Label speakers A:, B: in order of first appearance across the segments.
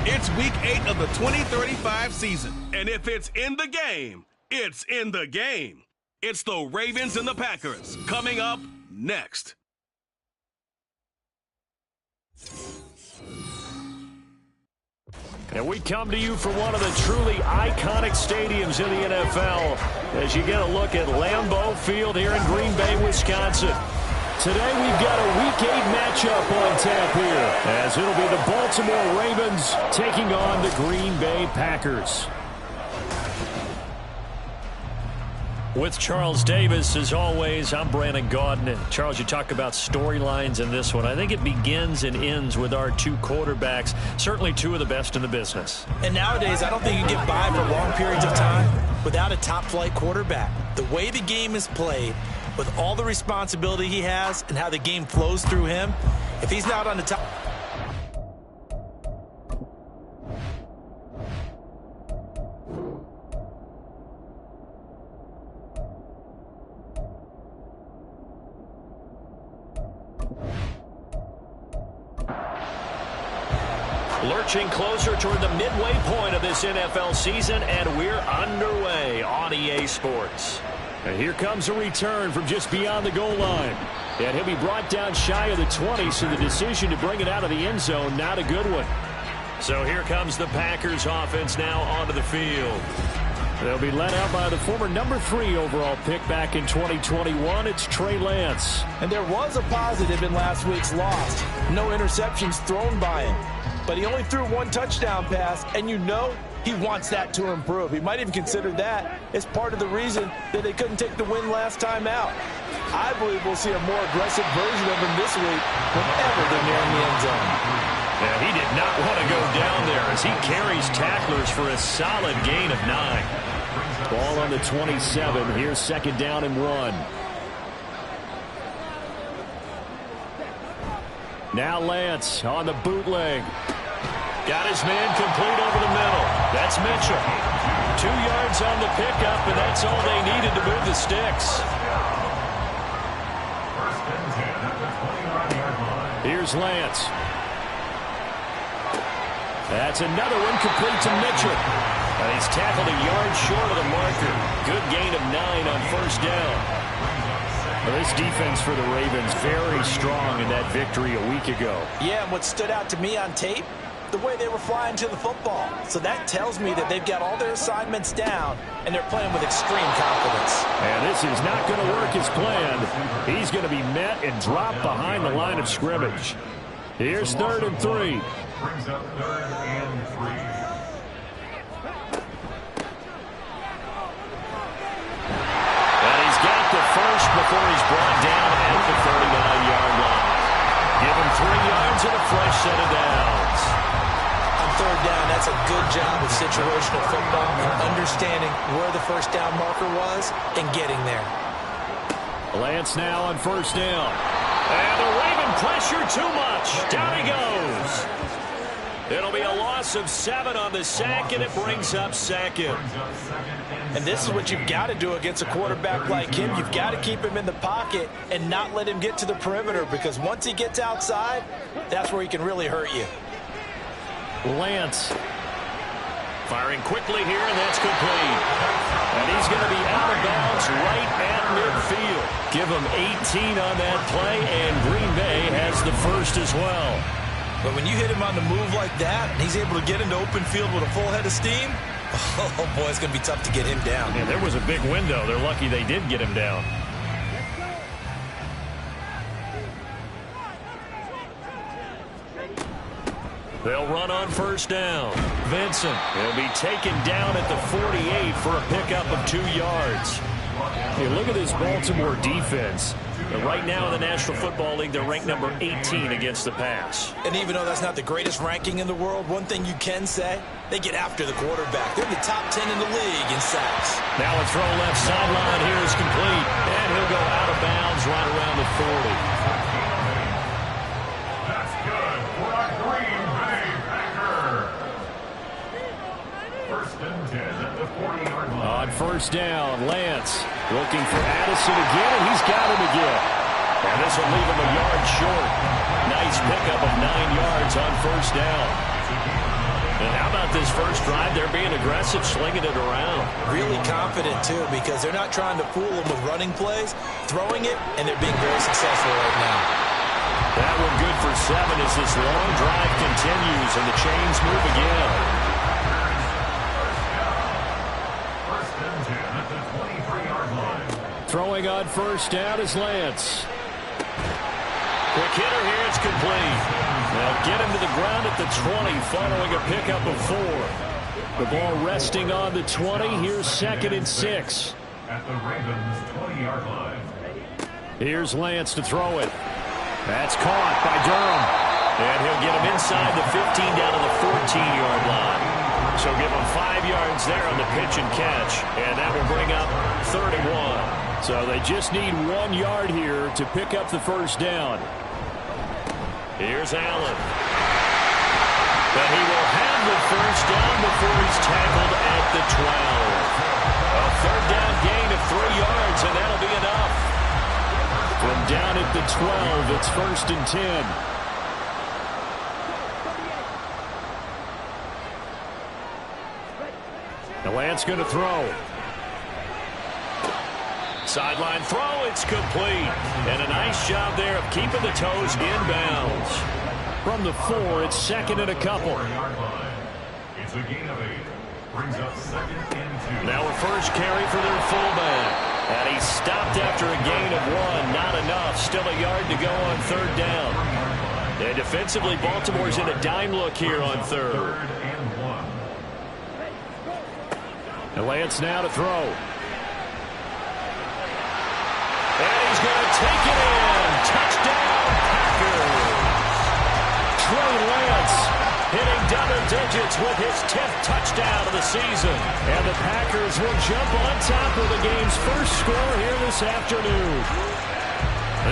A: It's week 8 of the 2035 season. And if it's in the game, it's in the game. It's the Ravens and the Packers coming up next.
B: And we come to you from one of the truly iconic stadiums in the NFL as you get a look at Lambeau Field here in Green Bay, Wisconsin. Today we've got a Week 8 matchup on tap here as it'll be the Baltimore Ravens taking on the Green Bay Packers. With Charles Davis, as always, I'm Brandon Gaudin. And Charles, you talk about storylines in this one. I think it begins and ends with our two quarterbacks, certainly two of the best in the business.
C: And nowadays, I don't think you can get by for long periods of time without a top-flight quarterback. The way the game is played, with all the responsibility he has and how the game flows through him, if he's not on the top...
B: Lurching closer toward the midway point of this NFL season, and we're underway on EA Sports. And here comes a return from just beyond the goal line. And he'll be brought down shy of the 20, so the decision to bring it out of the end zone, not a good one. So here comes the Packers offense now onto the field. They'll be led out by the former number 3 overall pick back in 2021. It's Trey Lance.
C: And there was a positive in last week's loss. No interceptions thrown by him. But he only threw one touchdown pass, and you know he wants that to improve. He might even consider that as part of the reason that they couldn't take the win last time out. I believe we'll see a more aggressive version of him this week whenever they're nearing the end zone.
B: Yeah, he did not want to go down there as he carries tacklers for a solid gain of 9. Ball on the 27. Here's second down and 1. Now Lance on the bootleg. Got his man complete over the middle. That's Mitchell. 2 yards on the pickup, and that's all they needed to move the sticks. Here's Lance. That's another one complete to Mitchell. And he's tackled a yard short of the marker. Good gain of 9 on first down. Well, this defense for the Ravens very strong in that victory a week ago.
C: Yeah, and what stood out to me on tape, the way they were flying to the football. So that tells me that they've got all their assignments down, and they're playing with extreme confidence.
B: And this is not going to work as planned. He's going to be met and dropped behind the line of scrimmage. Here's 3rd and 3.
D: Brings up 3rd and 3.
B: And he's got the first before he's brought down at the 39-yard line. Give him 3 yards and a fresh set of downs.
C: On 3rd down, that's a good job of situational football and understanding where the first down marker was and getting there.
B: Lance now on first down. And the Raven pressure too much. Down he goes. It'll be a loss of 7 on the sack, and it brings up 2nd.
C: And this is what you've got to do against a quarterback like him. You've got to keep him in the pocket and not let him get to the perimeter, because once he gets outside, that's where he can really hurt you.
B: Lance firing quickly here, and that's complete. And he's going to be out of bounds right at midfield. Give him 18 on that play, and Green Bay has the first as well.
C: But when you hit him on the move like that, and he's able to get into open field with a full head of steam, oh boy, it's going to be tough to get him down.
B: Yeah, there was a big window. They're lucky they did get him down. They'll run on first down. Vincent will be taken down at the 48 for a pickup of 2 yards. Hey, look at this Baltimore defense. Right now in the National Football League, they're ranked number 18 against the pass.
C: And even though that's not the greatest ranking in the world, one thing you can say, they get after the quarterback. They're in the top 10 in the league in sacks.
B: Now a throw left sideline here is complete. And he'll go out of bounds right around the 40.
D: That's good for a Green Bay Packer. 1st and 10 at the 40-yard line.
B: On first down, Lance looking for Addison again, and he's got him again. And this will leave him a yard short. Nice pickup of 9 yards on first down. And how about this first drive? They're being aggressive, slinging it around.
C: Really confident, too, because they're not trying to fool them with running plays, throwing it, and they're being very successful right now.
B: That one good for 7 as this long drive continues, and the chains move again.
D: 1st and 10 at the 23-yard line.
B: Throwing on first down is Lance. Quick hitter here, it's complete. They'll get him to the ground at the 20 following a pickup of 4. The ball resting on the 20. Here's 2nd and 6.
D: at the Ravens' 20-yard line.
B: Here's Lance to throw it. That's caught by Durham. And he'll get him inside the 15 down to the 14-yard line. So give him 5 yards there on the pitch and catch. And that will bring up 3rd and 1. So they just need 1 yard here to pick up the first down. Here's Allen. But he will have the first down before he's tackled at the 12. A 3rd down gain of 3 yards, and that'll be enough. From down at the 12, it's 1st and 10. The Lance going to throw. Sideline throw, it's complete. And a nice job there of keeping the toes inbounds. From the 4, it's 2nd and a couple.
D: It's a gain of 8. Brings up 2nd and 2.
B: Now a first carry for their fullback. And he stopped after a gain of 1. Not enough. Still a yard to go on 3rd down. And defensively, Baltimore's in a dime look here on 3rd.
D: 3rd and 1.
B: And Lance now to throw. And he's going to take it in. Touchdown, Packers. Trey Lance hitting double digits with his 10th touchdown of the season. And the Packers will jump on top of the game's first score here this afternoon.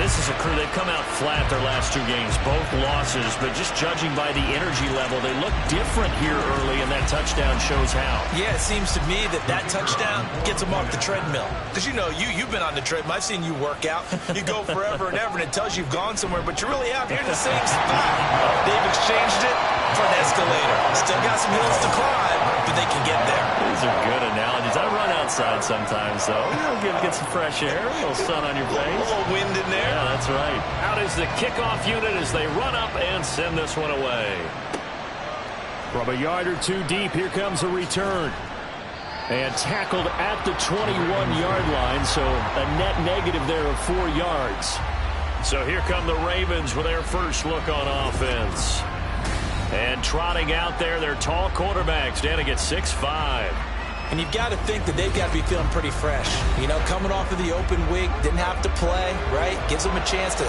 B: This is a crew, they've come out flat their last 2 games, both losses, but just judging by the energy level, they look different here early, and that touchdown shows how.
C: Yeah, it seems to me that touchdown gets them off the treadmill. Because, you know, you've been on the treadmill. I've seen you work out. You go forever and ever, and it tells you you've gone somewhere, but you really have. You're in the same spot. They've exchanged it for an escalator. Still got some hills to climb, but they can get there.
B: These are good analogies. I run outside sometimes, though. Get some fresh air, a little sun on your face.
C: A little wind in there.
B: Yeah, that's right. Out is the kickoff unit as they run up and send this one away. From a yard or 2 deep, here comes a return. And tackled at the 21-yard line, so a net negative there of 4 yards. So here come the Ravens with their first look on offense. And trotting out there, their tall quarterback standing at 6'5".
C: And you've got to think that they've got to be feeling pretty fresh. You know, coming off of the open week, didn't have to play, right? Gives them a chance to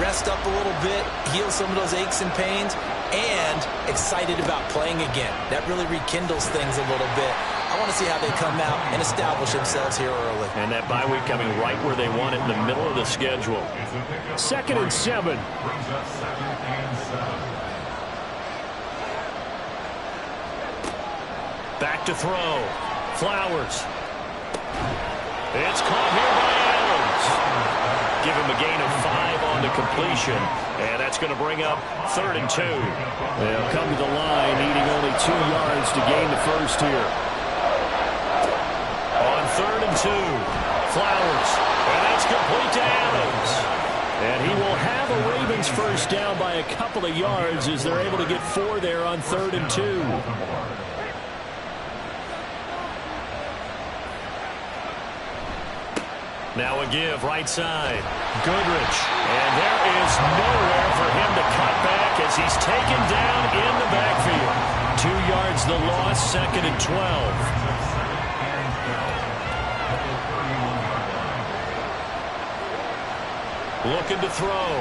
C: rest up a little bit, heal some of those aches and pains, and excited about playing again. That really rekindles things a little bit. I want to see how they come out and establish themselves here early.
B: And that bye week coming right where they want it, in the middle of the schedule. 2nd and 7.
D: Brings up 2nd and 7.
B: Back to throw. Flowers. It's caught here by Adams. Give him a gain of 5 on the completion. And that's going to bring up 3rd and 2. They'll come to the line needing only 2 yards to gain the first here. On 3rd and 2. Flowers. And that's complete to Adams. And he will have a Ravens first down by a couple of yards as they're able to get 4 there on 3rd and 2. Now a give, right side. Goodrich. And there is nowhere for him to cut back as he's taken down in the backfield. 2 yards the loss, 2nd and 12. Looking to throw.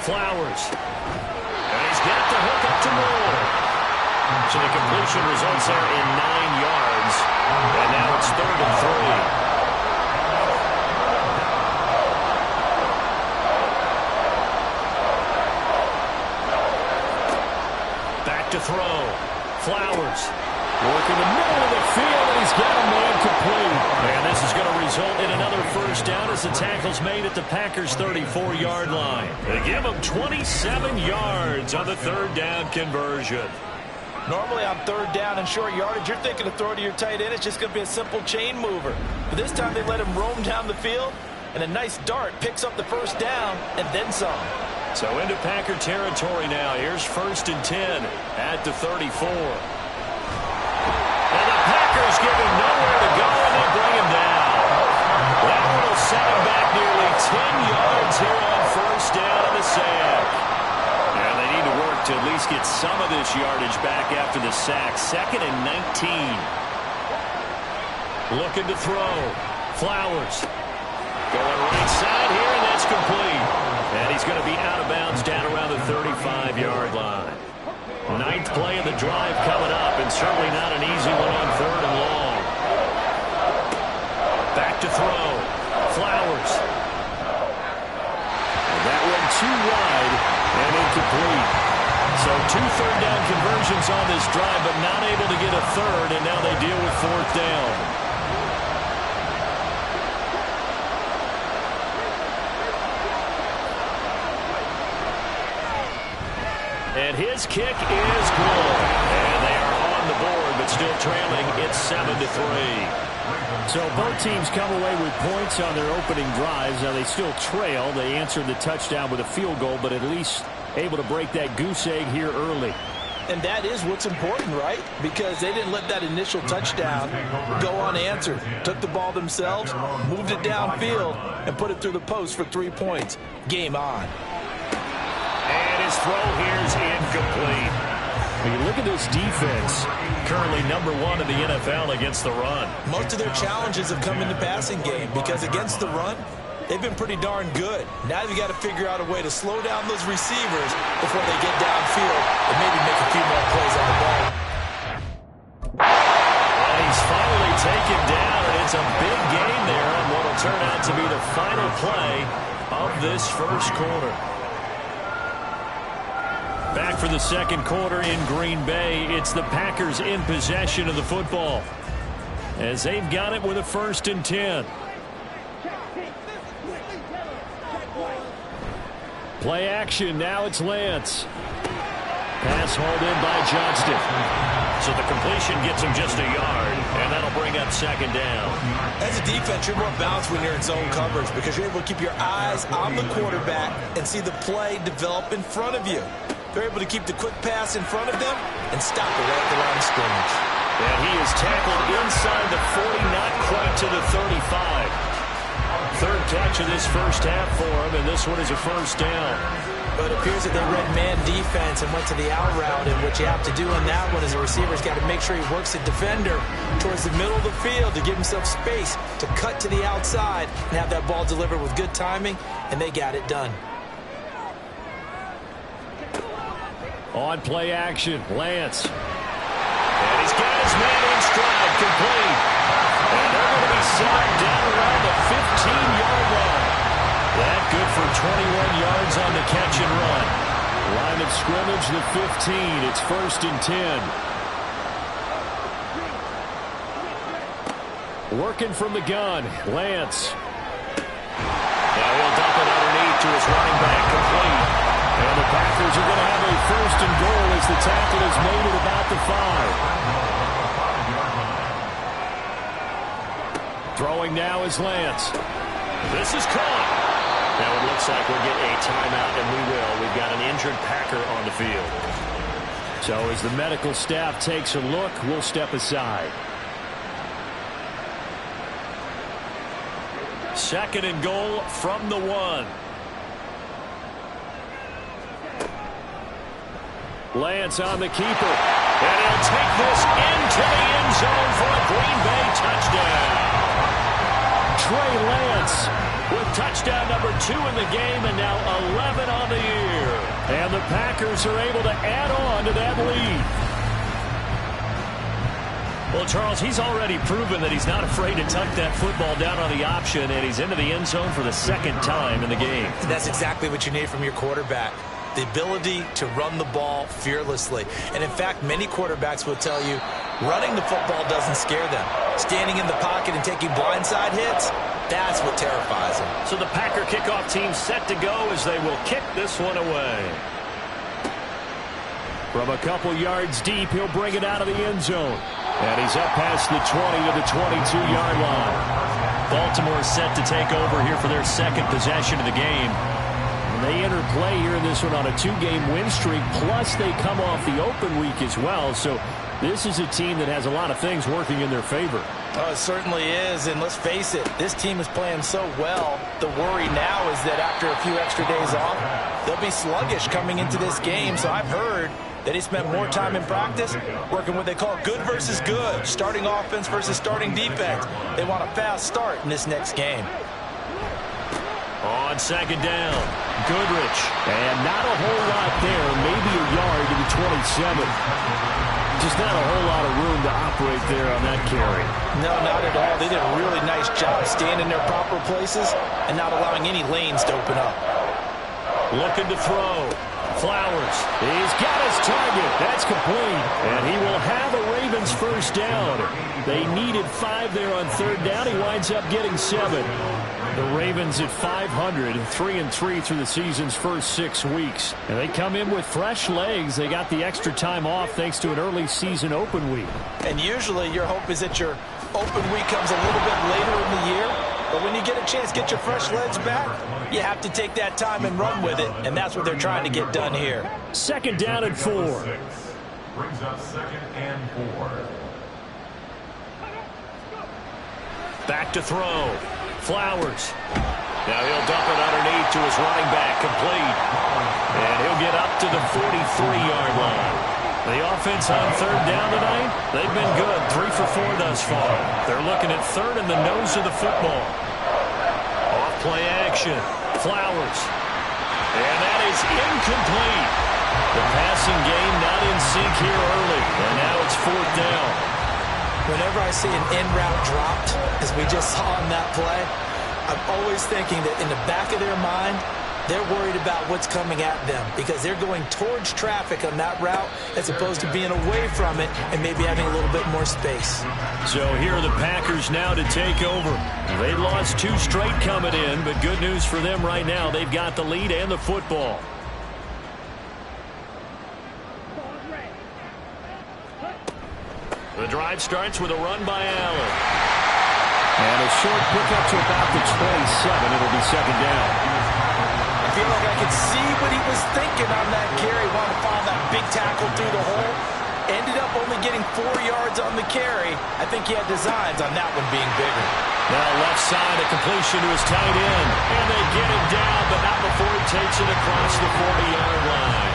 B: Flowers. And he's got the hook up to Moore. So the completion results there in 9 yards. And now it's 3rd and 3. To throw. Flowers. Working the middle of the field, and he's got a man complete. And this is going to result in another first down as the tackle's made at the Packers' 34-yard line. They give them 27 yards on the 3rd down conversion.
C: Normally on 3rd down and short yardage, you're thinking to throw to your tight end. It's just going to be a simple chain mover. But this time they let him roam down the field, and a nice dart picks up the first down and then some.
B: So into Packer territory now. Here's 1st and 10 at the 34. And the Packers give him nowhere to go, and they bring him down. That one will set him back nearly 10 yards here on 1st down in the sack. And they need to work to at least get some of this yardage back after the sack. 2nd and 19. Looking to throw. Flowers. Going right side here, and that's complete. And he's going to be out of bounds down around the 35-yard line. Ninth play of the drive coming up, and certainly not an easy one on 3rd and long. Back to throw. Flowers. And that one too wide and incomplete. So 2 third-down conversions on this drive, but not able to get a third, and now they deal with 4th down. And his kick is good. And they are on the board, but still trailing. It's 7-3. So both teams come away with points on their opening drives. Now they still trail. They answered the touchdown with a field goal, but at least able to break that goose egg here early.
C: And that is what's important, right? Because they didn't let that initial touchdown go unanswered. Took the ball themselves, moved it downfield, and put it through the post for 3 points. Game on.
B: And his throw here is incomplete. When you look at this defense, currently number 1 in the NFL against the run.
C: Most of their challenges have come in the passing game because against the run, they've been pretty darn good. Now you've got to figure out a way to slow down those receivers before they get downfield and maybe make a few more plays on the ball.
B: And he's finally taken down, and it's a big gain there on what will turn out to be the final play of this first quarter. Back for the second quarter in Green Bay. It's the Packers in possession of the football as they've got it with a 1st and 10. Play action. Now it's Lance. Pass hauled in by Johnston. So the completion gets him just a yard, and that'll bring up 2nd down.
C: As a defense, you're more balanced when you're in zone coverage because you're able to keep your eyes on the quarterback and see the play develop in front of you. They're able to keep the quick pass in front of them and stop it right at the line of scrimmage.
B: And he is tackled inside the 40, not quite to the 35. 3rd catch of this first half for him, and this one is a 1st down.
C: But it appears that they read man defense and went to the out route, and what you have to do on that one is a receiver's got to make sure he works the defender towards the middle of the field to give himself space to cut to the outside and have that ball delivered with good timing, and they got it done.
B: On play action, Lance. And he's got his man in stride, complete. And they're going to be set down around the 15-yard line. That good for 21 yards on the catch and run. Line of scrimmage, the 15. It's 1st and 10. Working from the gun, Lance. Now he'll dump it underneath to his running back, complete. And the Packers are going to have a 1st and goal as the tackle is made at about the 5. Throwing now is Lance. This is caught. Now it looks like we'll get a timeout, and we will. We've got an injured Packer on the field. So as the medical staff takes a look, we'll step aside. 2nd and goal from the 1. Lance on the keeper. And he'll take this into the end zone for a Green Bay touchdown. Trey Lance with touchdown number 2 in the game, and now 11 on the year. And the Packers are able to add on to that lead. Well, Charles, he's already proven that he's not afraid to tuck that football down on the option, and he's into the end zone for the 2nd time in the game.
C: That's exactly what you need from your quarterback. The ability to run the ball fearlessly. And in fact, many quarterbacks will tell you running the football doesn't scare them. Standing in the pocket and taking blindside hits, that's what terrifies them.
B: So the Packer kickoff team set to go as they will kick this one away. From a couple yards deep, he'll bring it out of the end zone. And he's up past the 20 to the 22-yard line. Baltimore set to take over here for their 2nd possession of the game. They enter play here in this one on a 2-game win streak, plus they come off the open week as well. So this is a team that has a lot of things working in their favor.
C: Oh, it certainly is, and let's face it, this team is playing so well. The worry now is that after a few extra days off, they'll be sluggish coming into this game. So I've heard that he spent more time in practice working what they call good versus good, starting offense versus starting defense. They want a fast start in this next game.
B: On second down, Goodrich. And not a whole lot there, maybe a yard to the 27. Just not a whole lot of room to operate there on that carry.
C: No, not at all. They did a really nice job staying in their proper places and not allowing any lanes to open up.
B: Looking to throw. Flowers. He's got his target. That's complete. And he will have a Ravens first down. They needed 5 there on third down. He winds up getting 7. The Ravens at 500, 3-3 through the season's first 6 weeks. And they come in with fresh legs. They got the extra time off thanks to an early season open week.
C: And usually your hope is that your open week comes a little bit later in the year. But when you get a chance to get your fresh legs back, you have to take that time and run with it. And that's what they're trying to get done here.
B: Second down and 4.
D: Brings up 2nd and 4.
B: Back to throw. Flowers. Now he'll dump it underneath to his running back, complete. And he'll get up to the 43-yard line. The offense on third down tonight, they've been good, 3 for 4 thus far. They're looking at third in the nose of the football. Off play action. Flowers. And that is incomplete. The passing game not in sync here early. And now it's 4th down.
C: Whenever I see an in route dropped, as we just saw on that play, I'm always thinking that in the back of their mind, they're worried about what's coming at them because they're going towards traffic on that route as opposed to being away from it and maybe having a little bit more space.
B: So here are the Packers now to take over. They lost 2 straight coming in, but good news for them right now. They've got the lead and the football. The drive starts with a run by Allen.
E: And a short pickup to about the 27. It'll be second down.
C: I feel like I could see what he was thinking on that carry. Wanted to find that big tackle through the hole. Ended up only getting 4 yards on the carry. I think he had designs on that one being bigger.
B: Now left side, a completion to his tight end. And they get him down, but not before he takes it across the 40-yard line.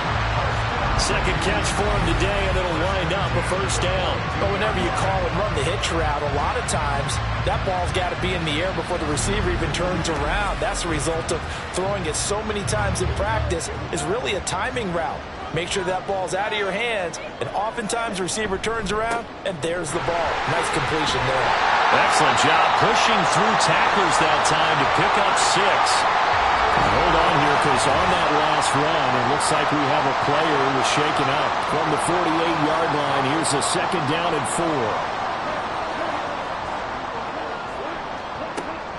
B: Second catch for him today, and it'll wind up a first down.
C: But whenever you call and run the hitch route, a lot of times that ball's got to be in the air before the receiver even turns around. That's the result of throwing it so many times in practice. Is really a timing route. Make sure that ball's out of your hands, and oftentimes the receiver turns around, and there's the ball. Nice completion there.
B: Excellent job pushing through tacklers that time to pick up 6.
E: Hold on here, because on that last run, it looks like we have a player who was shaken up. From the 48-yard line, here's a second down and 4.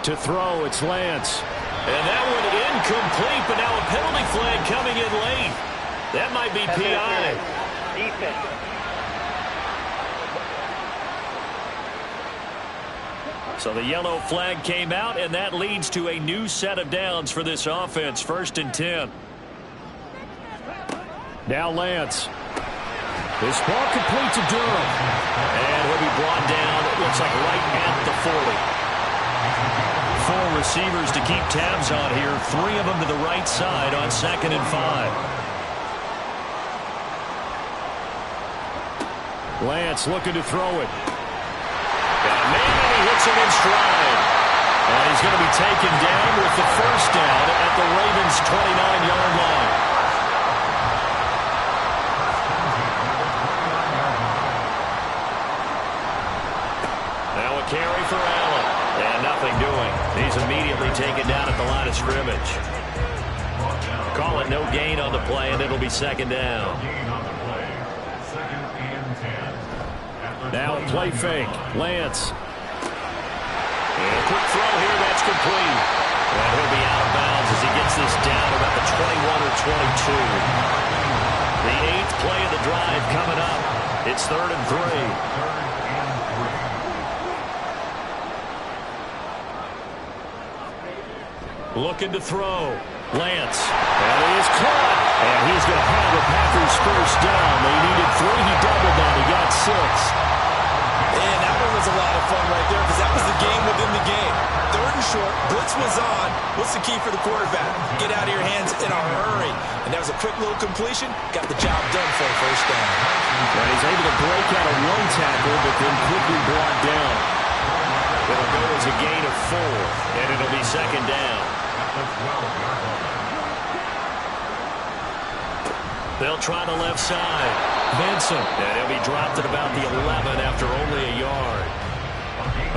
E: To throw, it's Lance.
B: And that one incomplete, but now a penalty flag coming in late. That might be PI.
F: Defense.
B: So the yellow flag came out, and that leads to a new set of downs for this offense. 1st and 10.
E: Now Lance. This ball complete to Durham.
B: And he'll be brought down, it looks like right at the 40. 4 receivers to keep tabs on here. 3 of them to the right side on 2nd and 5.
E: Lance looking to throw it.
B: Hits him in stride. And he's going to be taken down with the first down at the Ravens' 29-yard line. Now a carry for Allen. And nothing doing. He's immediately taken down at the line of scrimmage. Call it no gain on the play, and it'll be second down.
E: Now a play fake. Lance.
B: And a quick throw here, that's complete. And he'll be out of bounds as he gets this down about the 21 or 22. The 8th play of the drive coming up. It's 3rd and 3. Looking to throw. Lance. And he is caught. And he's going to have the Packers first down. They needed 3. He doubled that. He got 6.
C: And that one was was a lot of fun right there because that was the game within the game. Third and short, blitz was on. What's the key for the quarterback? Get out of your hands in a hurry. And that was a quick little completion. Got the job done for a first down.
E: Well, he's able to break out of one tackle, but then quickly brought down. It'll go as a gain of 4, and it'll be second down.
B: They'll try the left side. Vincent. And he'll be dropped at about the 11 after only a yard.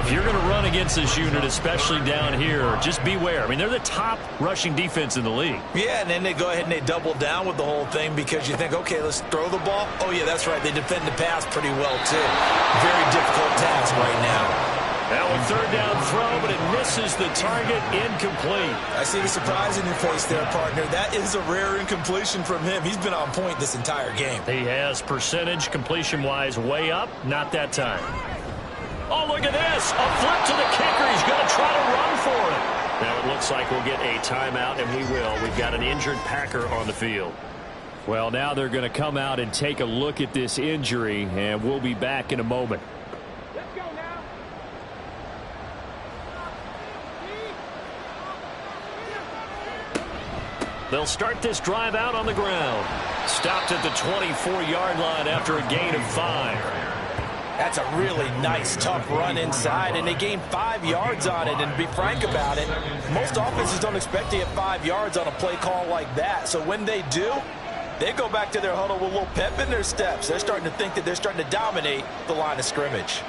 B: If you're going to run against this unit, especially down here, just beware. I mean, they're the top rushing defense in the league.
C: Yeah, and then they go ahead and they double down with the whole thing because you think, okay, let's throw the ball. Oh, yeah, that's right. They defend the pass pretty well, too. Very difficult task right now.
B: Now a third down throw, but it misses the target, incomplete.
C: I see the surprise in your face there, partner. That is a rare incompletion from him. He's been on point this entire game.
B: He has percentage completion-wise way up, not that time. Oh, look at this. A flip to the kicker. He's going to try to run for it. Now it looks like we'll get a timeout, and we will. We've got an injured Packer on the field.
E: Well, now they're going to come out and take a look at this injury, and we'll be back in a moment.
B: They'll start this drive out on the ground. Stopped at the 24-yard line after a gain of 5.
C: That's a really nice, tough run inside, and they gained 5 yards on it. And to be frank about it, most offenses don't expect to get 5 yards on a play call like that. So when they do, they go back to their huddle with a little pep in their steps. They're starting to think that they're starting to dominate the line of scrimmage.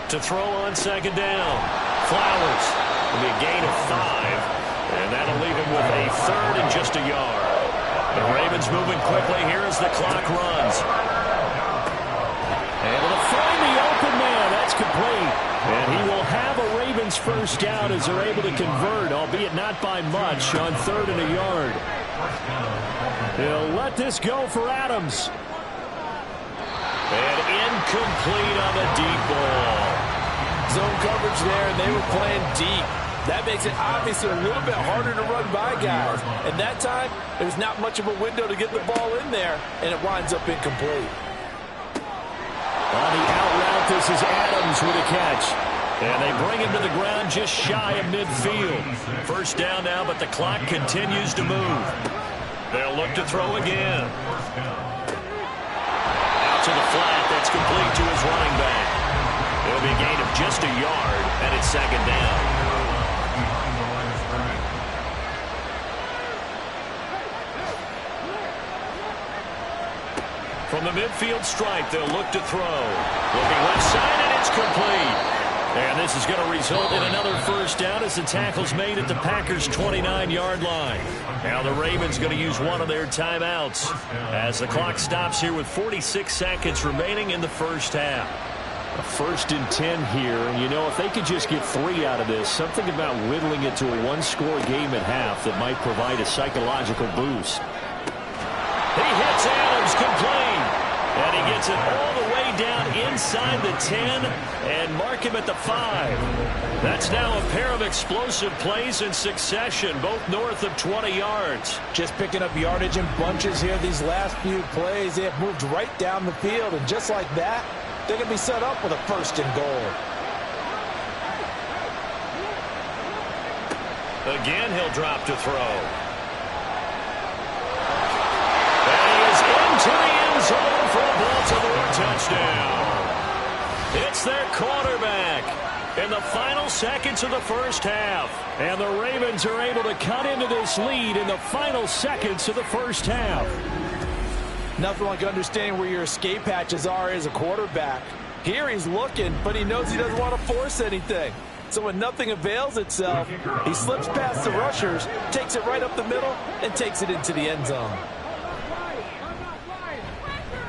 B: To throw on second down. Flowers. It'll be a gain of 5, and that'll leave him with a third and just a yard. The Ravens moving quickly here as the clock runs.
E: Able to find the open man. That's complete. And he will have a Ravens first down as they're able to convert, albeit not by much, on third and a yard. He'll let this go for Adams.
B: And incomplete on the deep ball.
C: Zone coverage there, and they were playing deep. That makes it obviously a little bit harder to run by guys. And that time, there's not much of a window to get the ball in there, and it winds up incomplete.
E: On the out route, this is Adams with a catch.
B: And they bring him to the ground just shy of midfield. First down now, but the clock continues to move. They'll look to throw again. Out to the flat, that's complete to his running back. It'll be a gain of just a yard, and it's second down. From the midfield stripe, they'll look to throw. Looking left side, and it's complete. And this is going to result in another first down as the tackle's made at the Packers' 29-yard line. Now the Ravens going to use one of their timeouts as the clock stops here with 46 seconds remaining in the first half.
E: A 1st and 10 here, and you know, if they could just get 3 out of this, something about whittling it to a one-score game at half that might provide a psychological boost.
B: He hits Adams, complete, and he gets it all the way down inside the 10 and mark him at the 5. That's now a pair of explosive plays in succession, both north of 20 yards.
C: Just picking up yardage in bunches here these last few plays. They have moved right down the field, and just like that, they're going to be set up with a 1st and goal.
B: Again, he'll drop to throw. And he is into the end zone for a Baltimore touchdown. It's their quarterback in the final seconds of the first half.
E: And the Ravens are able to cut into this lead in the final seconds of the first half.
C: Nothing like understanding where your escape hatches are as a quarterback. Here he's looking, but he knows he doesn't want to force anything. So when nothing avails itself, he slips past the rushers, takes it right up the middle, and takes it into the end zone.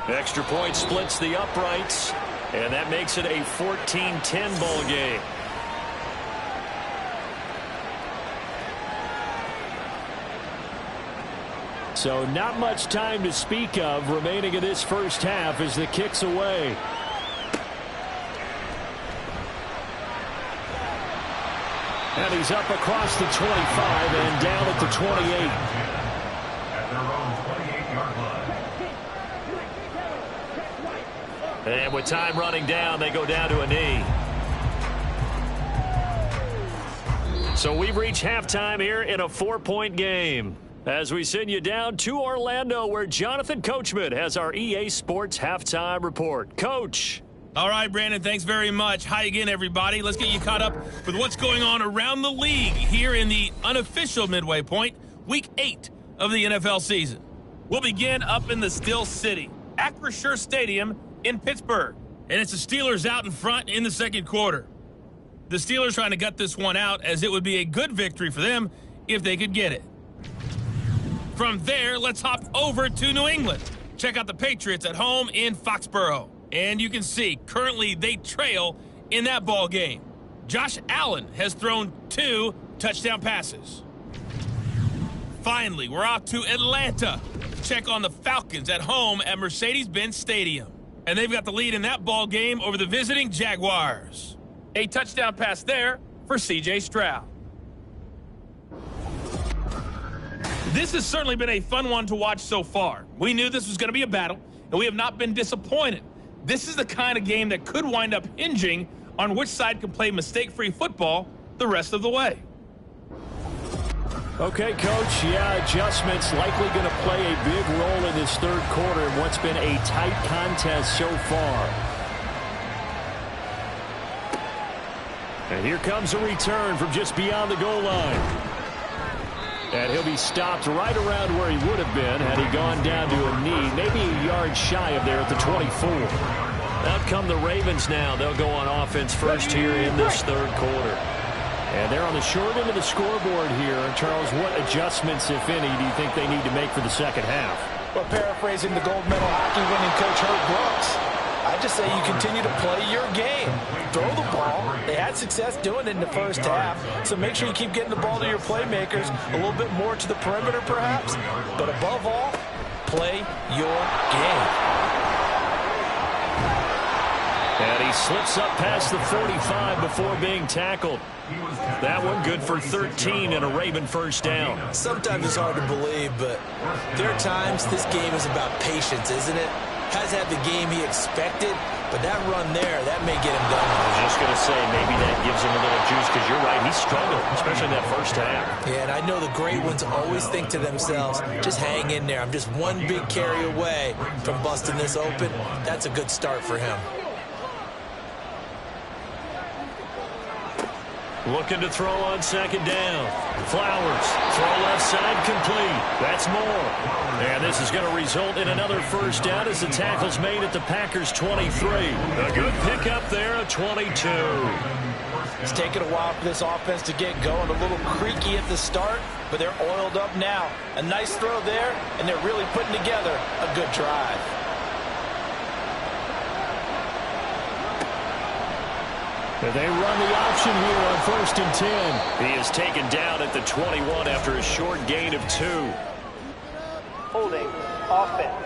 B: Extra point splits the uprights, and that makes it a 14-10 ball game.
E: So not much time to speak of remaining in this first half as the kick's away. And he's up across the 25 and down at the 28.
D: At their own 28-yard line.
B: And with time running down, they go down to a knee. So we've reached halftime here in a 4-point game. As we send you down to Orlando, where Jonathan Coachman has our EA Sports halftime report. Coach.
F: All right, Brandon, thanks very much. Hi again, everybody. Let's get you caught up with what's going on around the league here in the unofficial midway point, Week 8 of the NFL season. We'll begin up in the Steel City, Acrisure Stadium in Pittsburgh. And it's the Steelers out in front in the second quarter. The Steelers trying to gut this one out, as it would be a good victory for them if they could get it. From there, let's hop over to New England. Check out the Patriots at home in Foxborough. And you can see, currently they trail in that ball game. Josh Allen has thrown 2 touchdown passes. Finally, we're out to Atlanta to check on the Falcons at home at Mercedes-Benz Stadium. And they've got the lead in that ball game over the visiting Jaguars. A touchdown pass there for C.J. Stroud. This has certainly been a fun one to watch so far. We knew this was going to be a battle, and we have not been disappointed. This is the kind of game that could wind up hinging on which side can play mistake-free football the rest of the way.
B: Okay, Coach, yeah, adjustments likely going to play a big role in this third quarter in what's been a tight contest so far. And here comes a return from just beyond the goal line. And he'll be stopped right around where he would have been had he gone down to a knee, maybe a yard shy of there at the 24. Out come the Ravens now. They'll go on offense first here in this third quarter. And they're on the short end of the scoreboard here. Charles, what adjustments, if any, do you think they need to make for the second half?
C: Well, paraphrasing the gold medal hockey winning coach Herb Brooks, I just say you continue to play your game. Throw the ball. They had success doing it in the first half, so make sure you keep getting the ball to your playmakers, a little bit more to the perimeter perhaps, but above all, play your game.
B: And he slips up past the 45 before being tackled. That one good for 13 and a Raven first down.
C: Sometimes it's hard to believe, but there are times this game is about patience, isn't it? Has had the game he expected, but that run there, that may get him done.
B: I was just going to say, maybe that gives him a little juice, because you're right, he struggled, especially in that first half.
C: Yeah, and I know the great ones always think to themselves, just hang in there. I'm just one big carry away from busting this open. That's a good start for him.
B: Looking to throw on second down. Flowers, throw left side, complete. That's more. And this is going to result in another first down as the tackle's made at the Packers' 23. A good pickup there at 22.
C: It's taken a while for this offense to get going. A little creaky at the start, but they're oiled up now. A nice throw there, and they're really putting together a good drive.
B: They run the option here on 1st and 10. He is taken down at the 21 after a short gain of 2.
G: Holding offense.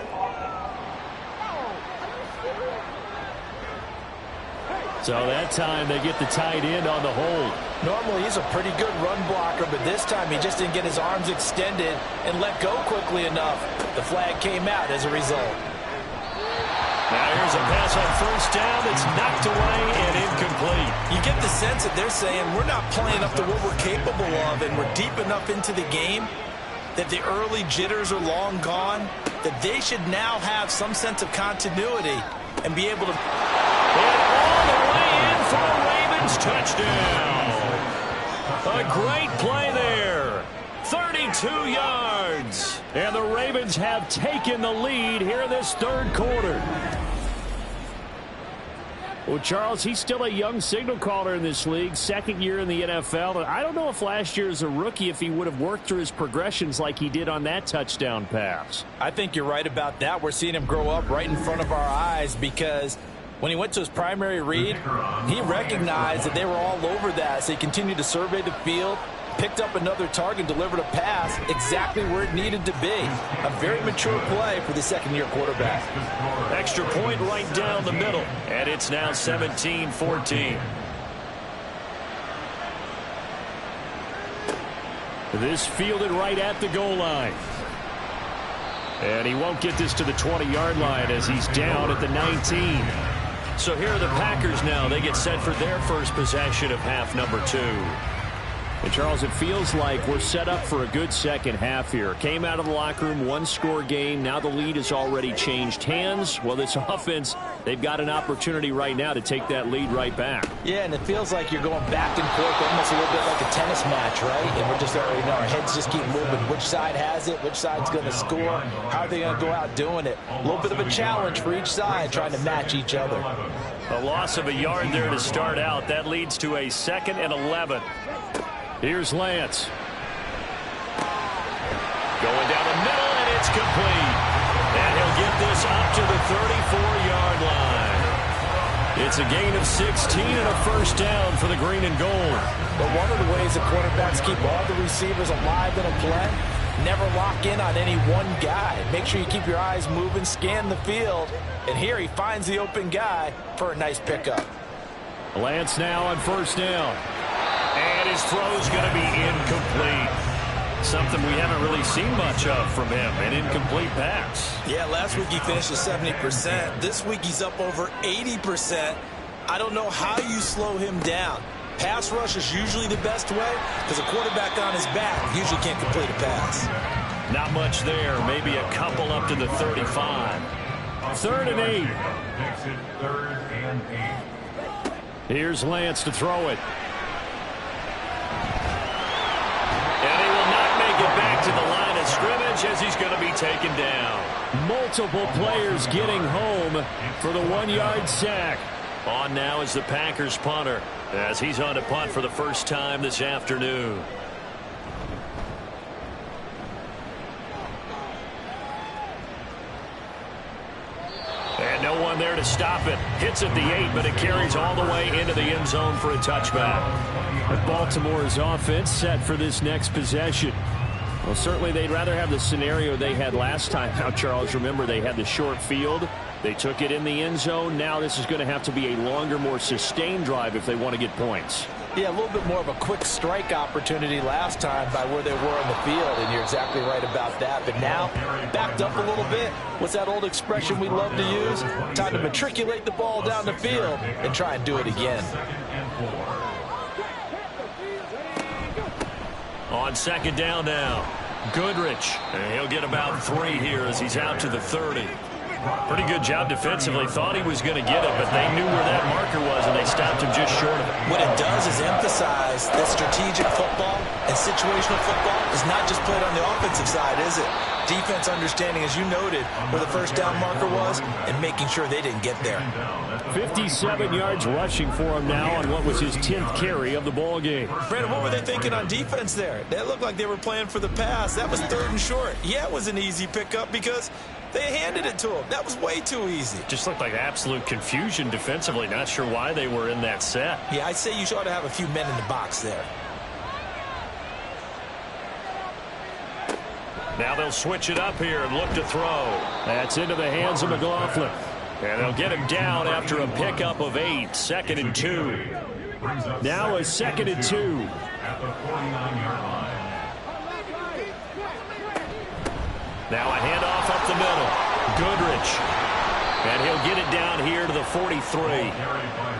B: So that time they get the tight end on the hold.
C: Normally he's a pretty good run blocker, but this time he just didn't get his arms extended and let go quickly enough. The flag came out as a result.
B: Now here's a pass on first down that's knocked away and incomplete.
C: You get the sense that they're saying we're not playing up to what we're capable of, and we're deep enough into the game that the early jitters are long gone, that they should now have some sense of continuity and be able to...
B: And all the way in for a Ravens touchdown. A great play there. 32 yards. And the Ravens have taken the lead here in this third quarter. Well, Charles, he's still a young signal caller in this league, second year in the NFL. I don't know if last year as a rookie, if he would have worked through his progressions like he did on that touchdown pass.
C: I think you're right about that. We're seeing him grow up right in front of our eyes, because when he went to his primary read, he recognized that they were all over that. So he continued to survey the field, picked up another target, delivered a pass exactly where it needed to be. A very mature play for the second-year quarterback.
B: Extra point right down the middle, and it's now 17-14. This fielded right at the goal line. And he won't get this to the 20-yard line as he's down at the 19. So here are the Packers now. They get set for their first possession of half number 2.
E: And Charles, it feels like we're set up for a good second half here. Came out of the locker room, one-score game. Now the lead has already changed hands. Well, this offense, they've got an opportunity right now to take that lead right back.
C: Yeah, and it feels like you're going back and forth almost a little bit like a tennis match, right? And we're just already know our heads just keep moving. Which side has it? Which side's going to score? How are they going to go out doing it? A little bit of a challenge for each side trying to match each other.
B: A loss of a yard there to start out. That leads to a 2nd and 11.
E: Here's Lance.
B: Going down the middle, and it's complete. And he'll get this up to the 34-yard line. It's a gain of 16 and a first down for the green and gold.
C: But one of the ways the quarterbacks keep all the receivers alive in a play, never lock in on any one guy. Make sure you keep your eyes moving, scan the field. And here he finds the open guy for a nice pickup.
E: Lance now on first down.
B: And his throw's going to be incomplete. Something we haven't really seen much of from him, an incomplete pass.
C: Yeah, last week he finished at 70%. This week he's up over 80%. I don't know how you slow him down. Pass rush is usually the best way because a quarterback on his back usually can't complete a pass.
B: Not much there. Maybe a couple up to the 35.
E: 3rd and 8.
D: Exit 3rd and 8.
E: Here's Lance to throw it.
B: And he will not make it back to the line of scrimmage as he's going to be taken down.
E: Multiple players getting home for the 1-yard sack.
B: On now is the Packers punter as he's on to punt for the first time this afternoon. And no one there to stop it. Hits at the 8, but it carries all the way into the end zone for a touchback.
E: Baltimore's offense set for this next possession. Well, certainly they'd rather have the scenario they had last time. Now, Charles, remember they had the short field. They took it in the end zone. Now this is going to have to be a longer, more sustained drive if they want to get points.
C: Yeah, a little bit more of a quick strike opportunity last time by where they were in the field, and you're exactly right about that. But now, backed up a little bit. What's that old expression we love to use? Time to matriculate the ball down the field and try and do it again.
B: On 2nd down now, Goodrich. And he'll get about 3 here as he's out to the 30. Pretty good job defensively. Thought he was going to get it, but they knew where that marker was, and they stopped him just short of it.
C: What it does is emphasize that strategic football and situational football is not just played on the offensive side, is it? Defense understanding, as you noted, where the first down marker was and making sure they didn't get there.
E: 57 yards rushing for him now on what was his 10th carry of the ball game.
C: Brandon, what were they thinking on defense there? That looked like they were playing for the pass. That was 3rd and short. Yeah, it was an easy pickup because they handed it to him. That was way too easy.
B: Just looked like absolute confusion defensively. Not sure why they were in that set.
C: Yeah, I'd say you ought to have a few men in the box there.
B: Now they'll switch it up here and look to throw.
E: That's into the hands of McLaughlin.
B: And they'll get him down after a pickup of 8. 2nd and 2.
E: Now a 2nd and 2.
D: At the 49-yard line.
B: Now a handoff up the middle. Goodrich. And he'll get it down here to the 43.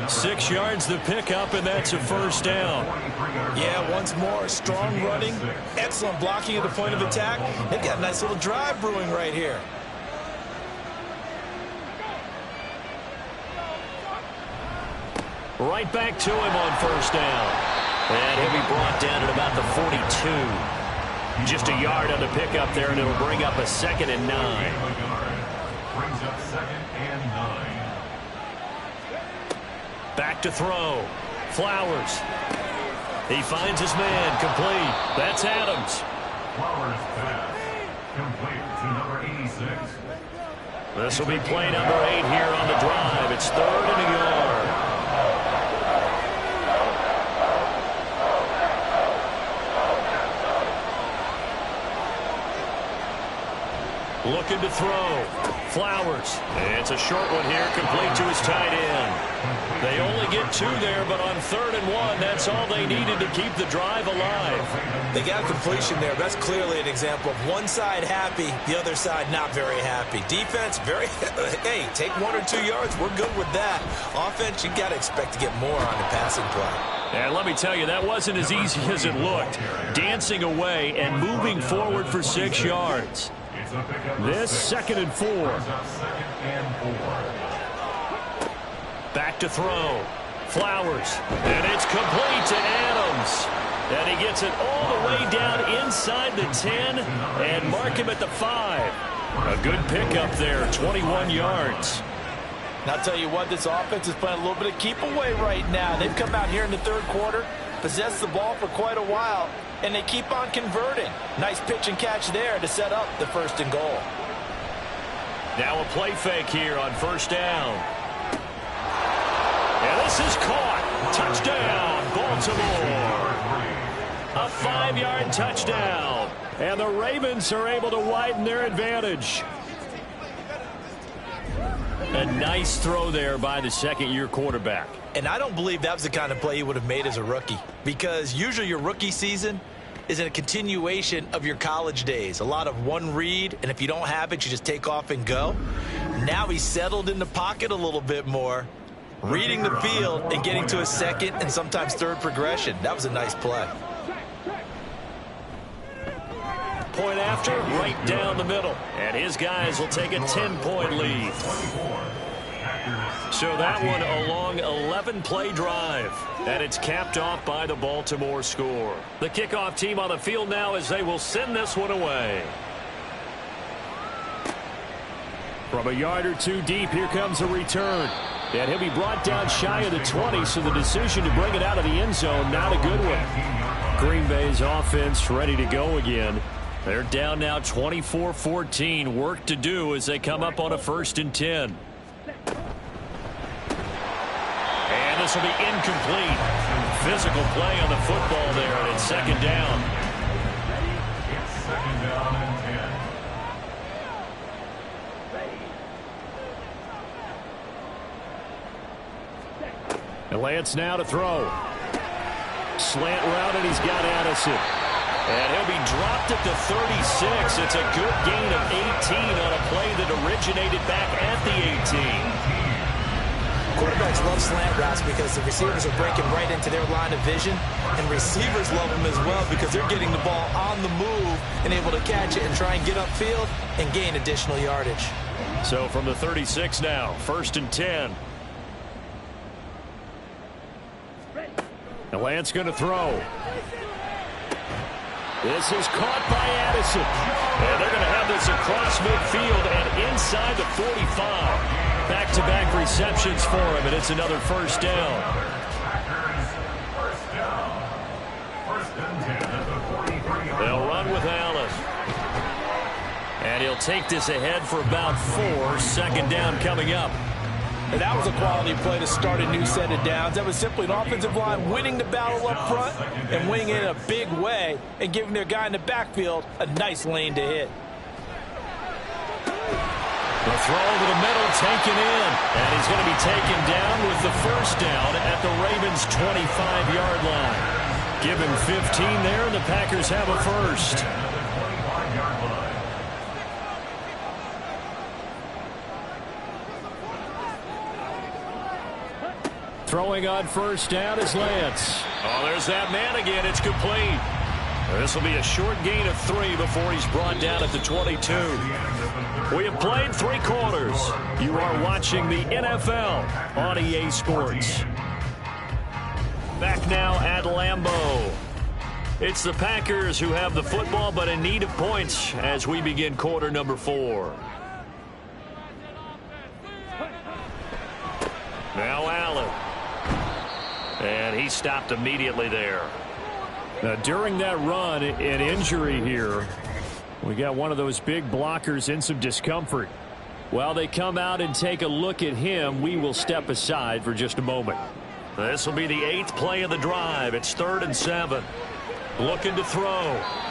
B: 6 yards the pickup, and that's a first down.
C: Yeah, once more, strong running, excellent blocking at the point of attack. They've got a nice little drive brewing right here.
B: Right back to him on first down. And he'll be brought down at about the 42. Just a yard on the pickup there, and it'll bring up a 2nd and 9.
D: Brings up 2nd and 9.
B: Back to throw. Flowers. He finds his man. Complete. That's Adams.
D: Flowers pass. Complete to number 86.
B: This will be play number 8 here on the drive. It's 3rd and a yard. Looking to throw. Flowers. It's a short one here, complete to his tight end. They only get 2 there, but on 3rd and 1, that's all they needed to keep the drive alive.
C: They got completion there. That's clearly an example of one side happy, the other side not very happy. Defense, very, hey, take 1 or 2 yards. We're good with that. Offense, you got to expect to get more on the passing play.
B: And let me tell you, that wasn't as easy as it looked. Dancing away and moving forward for 6 yards.
E: This 2nd and 4.
B: Back to throw. Flowers. And it's complete to Adams. And he gets it all the way down inside the 10 and mark him at the 5. A good pickup there, 21 yards.
C: And I'll tell you what, this offense is playing a little bit of keep away right now. They've come out here in the 3rd quarter, possessed the ball for quite a while, and they keep on converting. Nice pitch and catch there to set up the 1st and goal.
B: Now a play fake here on 1st down. And this is caught. Touchdown, Baltimore. A 5-yard touchdown.
E: And the Ravens are able to widen their advantage.
B: A nice throw there by the 2nd-year quarterback.
C: And I don't believe that was the kind of play he would have made as a rookie, because usually your rookie season is a continuation of your college days. A lot of one read, and if you don't have it, you just take off and go. Now he's settled in the pocket a little bit more, reading the field and getting to a 2nd and sometimes 3rd progression. That was a nice play.
B: Point after, right down the middle. And his guys will take a 10-point lead. So that one a long 11-play drive. And it's capped off by the Baltimore score. The kickoff team on the field now as they will send this one away.
E: From a yard or 2 deep, here comes a return. And he'll be brought down shy of the 20, so the decision to bring it out of the end zone, not a good one. Green Bay's offense ready to go again. They're down now 24-14. Work to do as they come up on a 1st and 10.
B: And this will be incomplete. Physical play on the football there, and it's 2nd down.
D: It's 2nd down and 10.
E: And Lance now to throw. Slant route, and he's got Addison.
B: And he'll be dropped at the 36. It's a good gain of 18 on a play that originated back at the 18.
C: Quarterbacks love slant routes because the receivers are breaking right into their line of vision, and receivers love them as well because they're getting the ball on the move and able to catch it and try and get upfield and gain additional yardage.
B: So from the 36 now, 1st and 10.
E: And Lance going to throw. This is caught by Addison.
B: And they're going to have this across midfield and inside the 45. Back-to-back receptions for him, and it's another 1st down. They'll run with Allen. And he'll take this ahead for about 4. 2nd down coming up.
C: And that was a quality play to start a new set of downs. That was simply an offensive line winning the battle up front and winning it in a big way and giving their guy in the backfield a nice lane to hit.
B: The throw to the middle taken in. And he's going to be taken down with the 1st down at the Ravens' 25-yard line. Give him 15 there, and the Packers have a 1st.
E: Throwing on 1st down is Lance.
B: Oh, there's that man again. It's complete. This will be a short gain of 3 before he's brought down at the 22. We have played 3 quarters. You are watching the NFL on EA Sports. Back now at Lambeau. It's the Packers who have the football, but in need of points as we begin quarter number 4. Now Allen. And he stopped immediately there.
E: Now, during that run, an injury here. We got one of those big blockers in some discomfort. While they come out and take a look at him, we will step aside for just a moment.
B: This will be the 8th play of the drive. It's 3rd and 7. Looking to throw.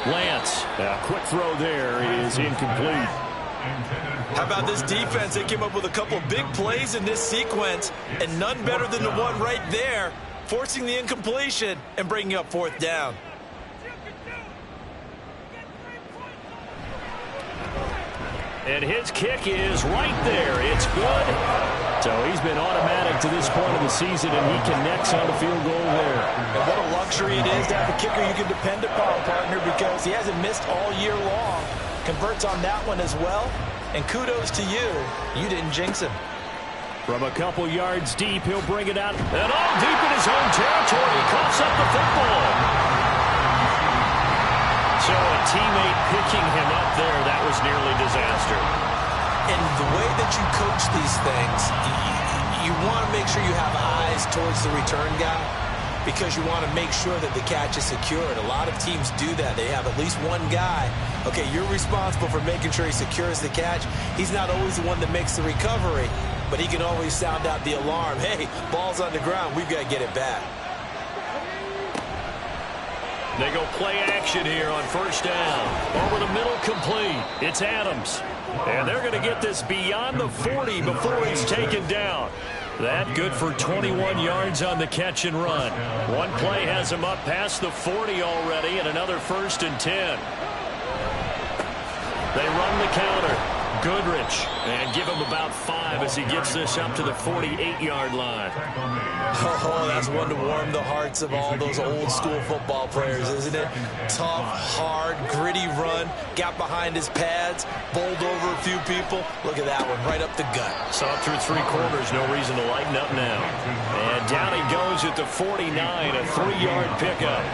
B: Lance.
E: A quick throw there is incomplete.
C: How about this defense? They came up with a couple of big plays in this sequence, and none better than the one right there, forcing the incompletion and bringing up 4th down.
B: And his kick is right there. It's good. So he's been automatic to this point of the season, and he connects on the field goal there.
C: And what a luxury it is to have a kicker you can depend upon, partner, because he hasn't missed all year long. Converts on that one as well. And kudos to you. You didn't jinx him.
B: From a couple yards deep, he'll bring it out. And all deep in his own territory. He coughs up the football. So a teammate picking him up there, that was nearly disaster.
C: And the way that you coach these things, you want to make sure you have eyes towards the return guy because you want to make sure that the catch is secured. A lot of teams do that. They have at least one guy. Okay, you're responsible for making sure he secures the catch. He's not always the one that makes the recovery, but he can always sound out the alarm. Hey, ball's on the ground. We've got to get it back.
B: They go play action here on 1st down. Over the middle, complete. It's Adams. And they're going to get this beyond the 40 before he's taken down. That good for 21 yards on the catch and run. One play has him up past the 40 already, and another 1st and 10. They run the counter. Goodrich, and give him about 5 as he gets this up to the 48-yard line.
C: Oh, that's one to warm the hearts of all those old-school football players, isn't it? Tough, hard, gritty run, got behind his pads, bowled over a few people. Look at that one, right up the gut.
B: Saw it through 3 quarters, no reason to lighten up now. And down he goes at the 49, a 3-yard pickup.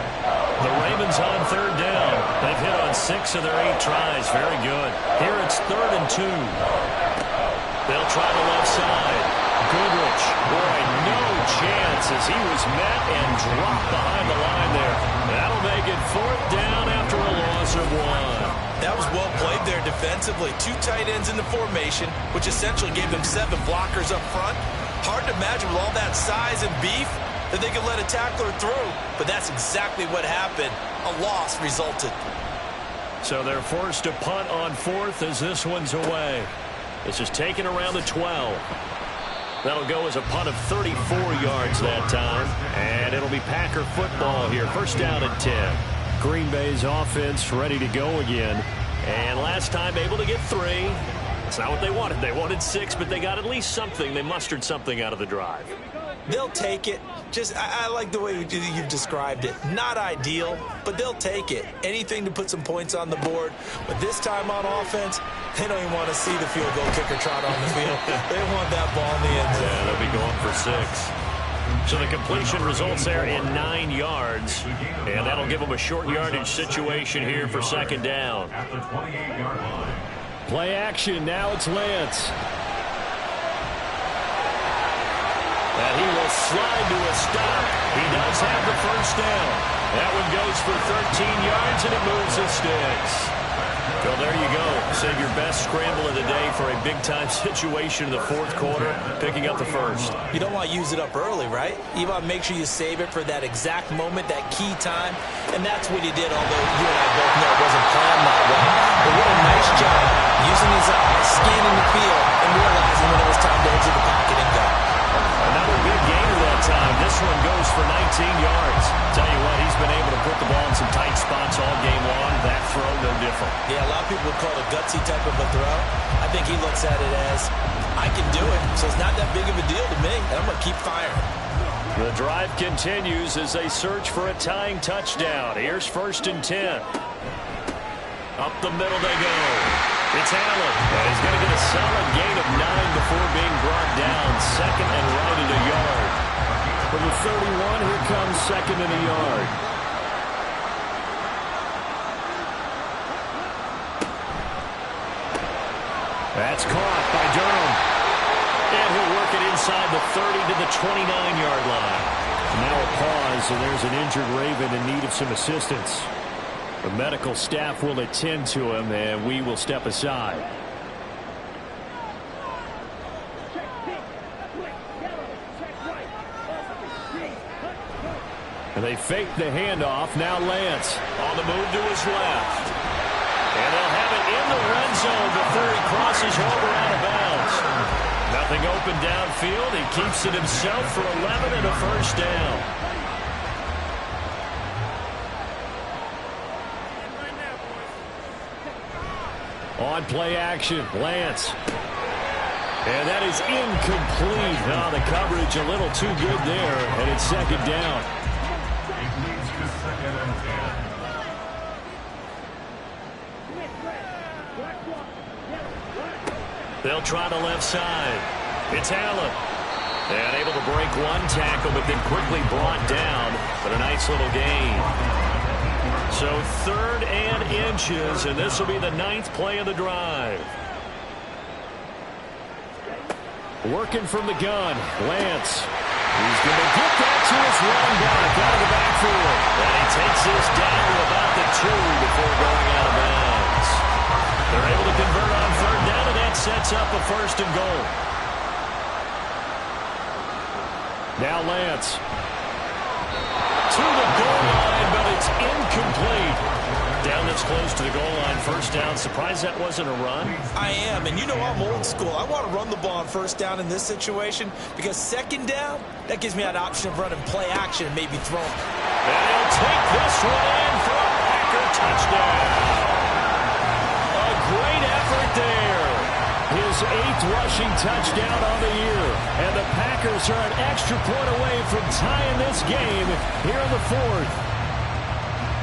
B: The Ravens on 3rd down. They've hit on 6 of their 8 tries. Very good. Here it's 3rd and 2. They'll try the left side. Goodrich, boy, no chance as he was met and dropped behind the line there. That'll make it 4th down after a loss of 1.
C: That was well played there defensively. 2 tight ends in the formation, which essentially gave them 7 blockers up front. Hard to imagine with all that size and beef that they could let a tackler through. But that's exactly what happened. A loss resulted.
B: So they're forced to punt on 4th as this one's away. This is taken around the 12. That'll go as a punt of 34 yards that time. And it'll be Packer football here. 1st down and 10. Green Bay's offense ready to go again. And last time able to get 3. It's not what they wanted. They wanted 6, but they got at least something. They mustered something out of the drive.
C: They'll take it. I like the way you've described it. Not ideal, but they'll take it. Anything to put some points on the board. But this time on offense, they don't even want to see the field goal kicker trot on the field. They want that ball in the end zone.
B: Yeah, they'll be going for 6. So the completion results there in 9 yards. And that'll give them a short yardage situation here for 2nd down. Play action. Now it's Lance. And he will slide to a stop. He does have the 1st down. That one goes for 13 yards, and it moves the sticks. So there you go. Save your best scramble of the day for a big-time situation in the 4th quarter, picking up the 1st.
C: You don't want to use it up early, right? You want to make sure you save it for that exact moment, that key time. And that's what he did, although you and I both know it wasn't planned that way. But what a nice job using his eyes, scanning the field, and realizing when it was time to exit the pocket and go.
B: Another big gainer that time. This one goes for 19 yards. Tell you what, he's been able to put the ball in some tight spots all game long. That throw, no different.
C: Yeah, a lot of people would call it a gutsy type of a throw. I think he looks at it as, I can do it, so it's not that big of a deal to me, and I'm going to keep firing.
B: The drive continues as they search for a tying touchdown. Here's 1st and 10. Up the middle they go. It's Allen, and he's going to get a solid gain of 9 before being brought down. 2nd and right at a yard. From the 31, here comes 2nd and a yard. That's caught by Durham. And he'll work it inside the 30 to the 29-yard line. Now a pause, and there's an injured Raven in need of some assistance. The medical staff will attend to him, and we will step aside. And they fake the handoff. Now Lance on the move to his left. And they'll have it in the red zone before he crosses over out of bounds. Nothing open downfield. He keeps it himself for 11 and a first down. On play action, Lance. And that is incomplete. Oh, the coverage a little too good there, and it's second down.
D: It leads to second and 10.
B: They'll try the left side. It's Allen. And able to break one tackle, but then quickly brought down. But a nice little gain. So 3rd and inches, and this will be the 9th play of the drive. Working from the gun, Lance. He's going to get that to his running back out of the backfield. And he takes this down to about the 2 before going out of bounds. They're able to convert on 3rd down, and that sets up a 1st and goal. Now Lance. To the goal line, but it's incomplete. Down that's close to the goal line, 1st down. Surprised that wasn't a run?
C: I am, and you know I'm old school. I want to run the ball on 1st down in this situation because 2nd down, that gives me that option of running play action and maybe throwing.
B: And he'll take this one in for a Packer touchdown. A great effort there. His 8th rushing touchdown on the year. And the Packers are an extra point away from tying this game here in the 4th.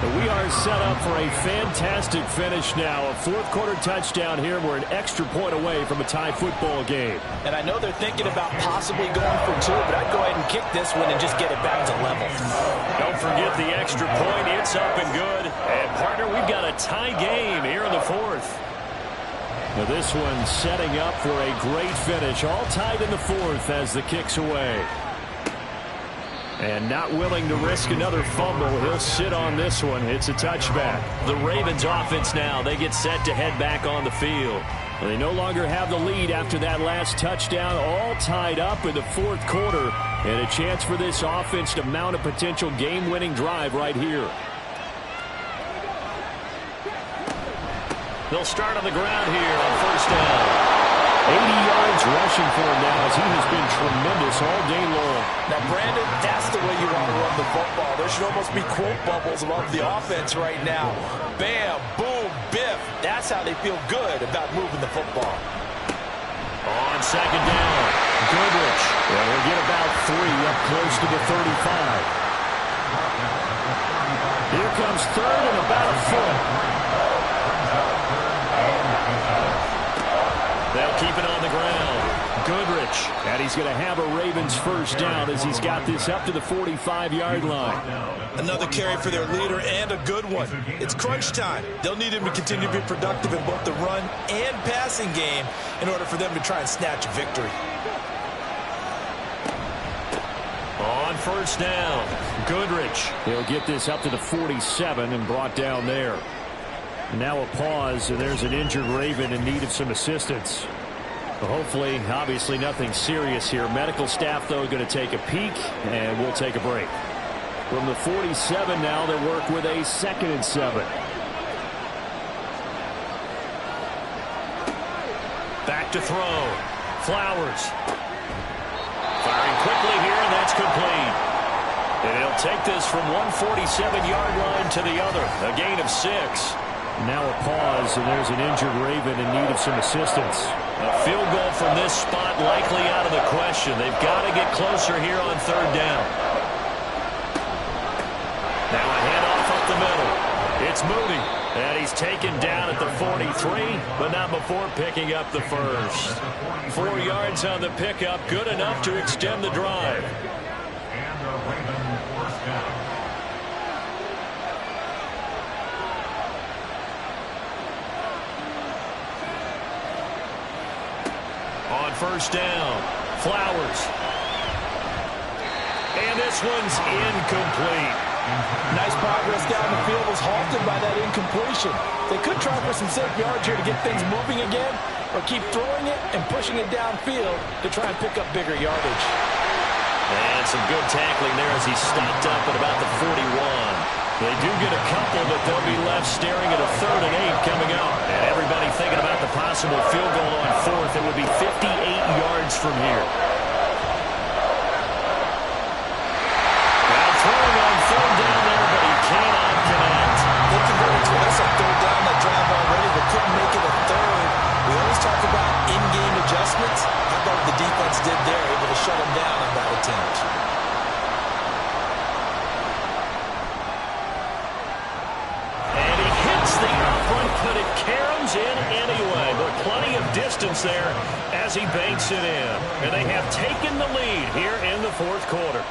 B: But we are set up for a fantastic finish now. A 4th quarter touchdown here. We're an extra point away from a tie football game.
C: And I know they're thinking about possibly going for 2, but I'd go ahead and kick this one and just get it back to level.
B: Don't forget the extra point. It's up and good. And, partner, we've got a tie game here in the 4th. Now this one setting up for a great finish. All tied in the 4th as the kick's away. And not willing to risk another fumble. He'll sit on this one. It's a touchback. The Ravens offense now. They get set to head back on the field. Well, they no longer have the lead after that last touchdown. All tied up in the 4th quarter. And a chance for this offense to mount a potential game-winning drive right here. They'll start on the ground here on 1st down. 80 yards rushing for him now as he has been tremendous all day long.
C: Now, Brandon, that's the way you want to run the football. There should almost be quote bubbles above the offense right now. Bam, boom, biff. That's how they feel good about moving the football.
B: On 2nd down, Goodrich. Well, he'll get about 3 up close to the 35. Here comes 3rd and about a foot. They'll keep it on the ground. Goodrich. And he's going to have a Ravens 1st down as he's got this up to the 45-yard line.
C: Another carry for their leader and a good one. It's crunch time. They'll need him to continue to be productive in both the run and passing game in order for them to try and snatch a victory.
B: On 1st down, Goodrich. He'll get this up to the 47 and brought down there. Now a pause, and there's an injured Raven in need of some assistance. Hopefully, obviously nothing serious here. Medical staff, though, going to take a peek, and we'll take a break. From the 47 now, they work with a 2nd and 7. Back to throw. Flowers. Firing quickly here, and that's complete. And he'll take this from 147-yard line to the other. A gain of 6. Now a pause, and there's an injured Raven in need of some assistance. A field goal from this spot likely out of the question. They've got to get closer here on 3rd down. Now a handoff up the middle. It's Mooney. And he's taken down at the 43, but not before picking up the 1st. 4 yards on the pickup, good enough to extend the drive.
D: And the Ravens 1st down.
B: On 1st down, Flowers. And this one's incomplete.
C: Nice progress down the field was halted by that incompletion. They could try for some safe yards here to get things moving again, or keep throwing it and pushing it downfield to try and pick up bigger yardage.
B: And some good tackling there as he stopped up at about the 41. They do get a couple, but they'll be left staring at a 3rd and 8 coming up. And everybody thinking about the possible field goal on 4th. It would be 58 yards from here. Now throwing on 3rd down there, but he cannot connect.
C: They converted twice on 3rd down that drive already, but couldn't make it a 3rd. We always talk about in-game adjustments. How about what the defense did there, able to shut them down on that attempt.
B: But it caroms in anyway, but plenty of distance there as he banks it in. And they have taken the lead here in the 4th quarter.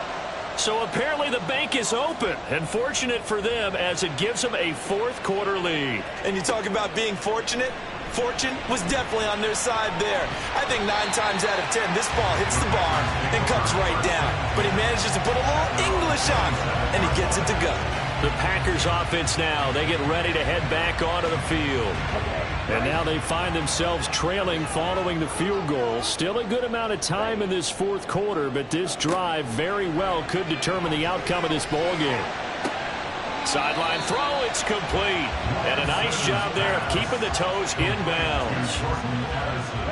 B: So apparently the bank is open, and fortunate for them as it gives them a 4th quarter lead.
C: And you talk about being fortunate? Fortune was definitely on their side there. I think 9 times out of 10, this ball hits the bar and comes right down. But he manages to put a little English on it, and he gets it to go.
B: The Packers offense now, they get ready to head back onto the field. And now they find themselves trailing following the field goal. Still a good amount of time in this 4th quarter, but this drive very well could determine the outcome of this ball game. Sideline throw, it's complete. And a nice job there of keeping the toes in bounds.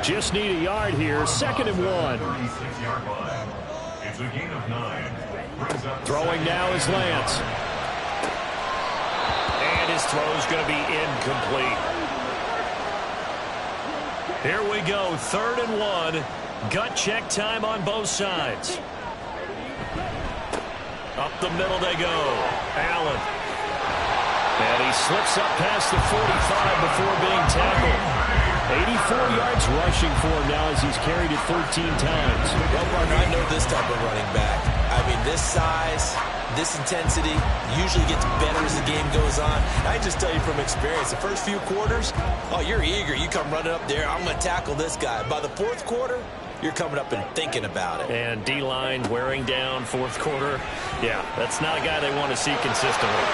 B: Just need a yard here, 2nd and 1.
D: It's a gain of 9.
B: Throwing now is Lance. His throw is going to be incomplete. Here we go, 3rd and 1. Gut check time on both sides. Up the middle they go. Allen. And he slips up past the 45 before being tackled. 84 yards rushing for him now as he's carried it 13 times.
C: Well, partner, I know this type of running back. I mean, this size, this intensity usually gets better as the game goes on. I just tell you from experience, the first few quarters, oh, you're eager. You come running up there, I'm going to tackle this guy. By the 4th quarter, you're coming up and thinking about it.
B: And D-line wearing down 4th quarter. Yeah, that's not a guy they want to see consistently.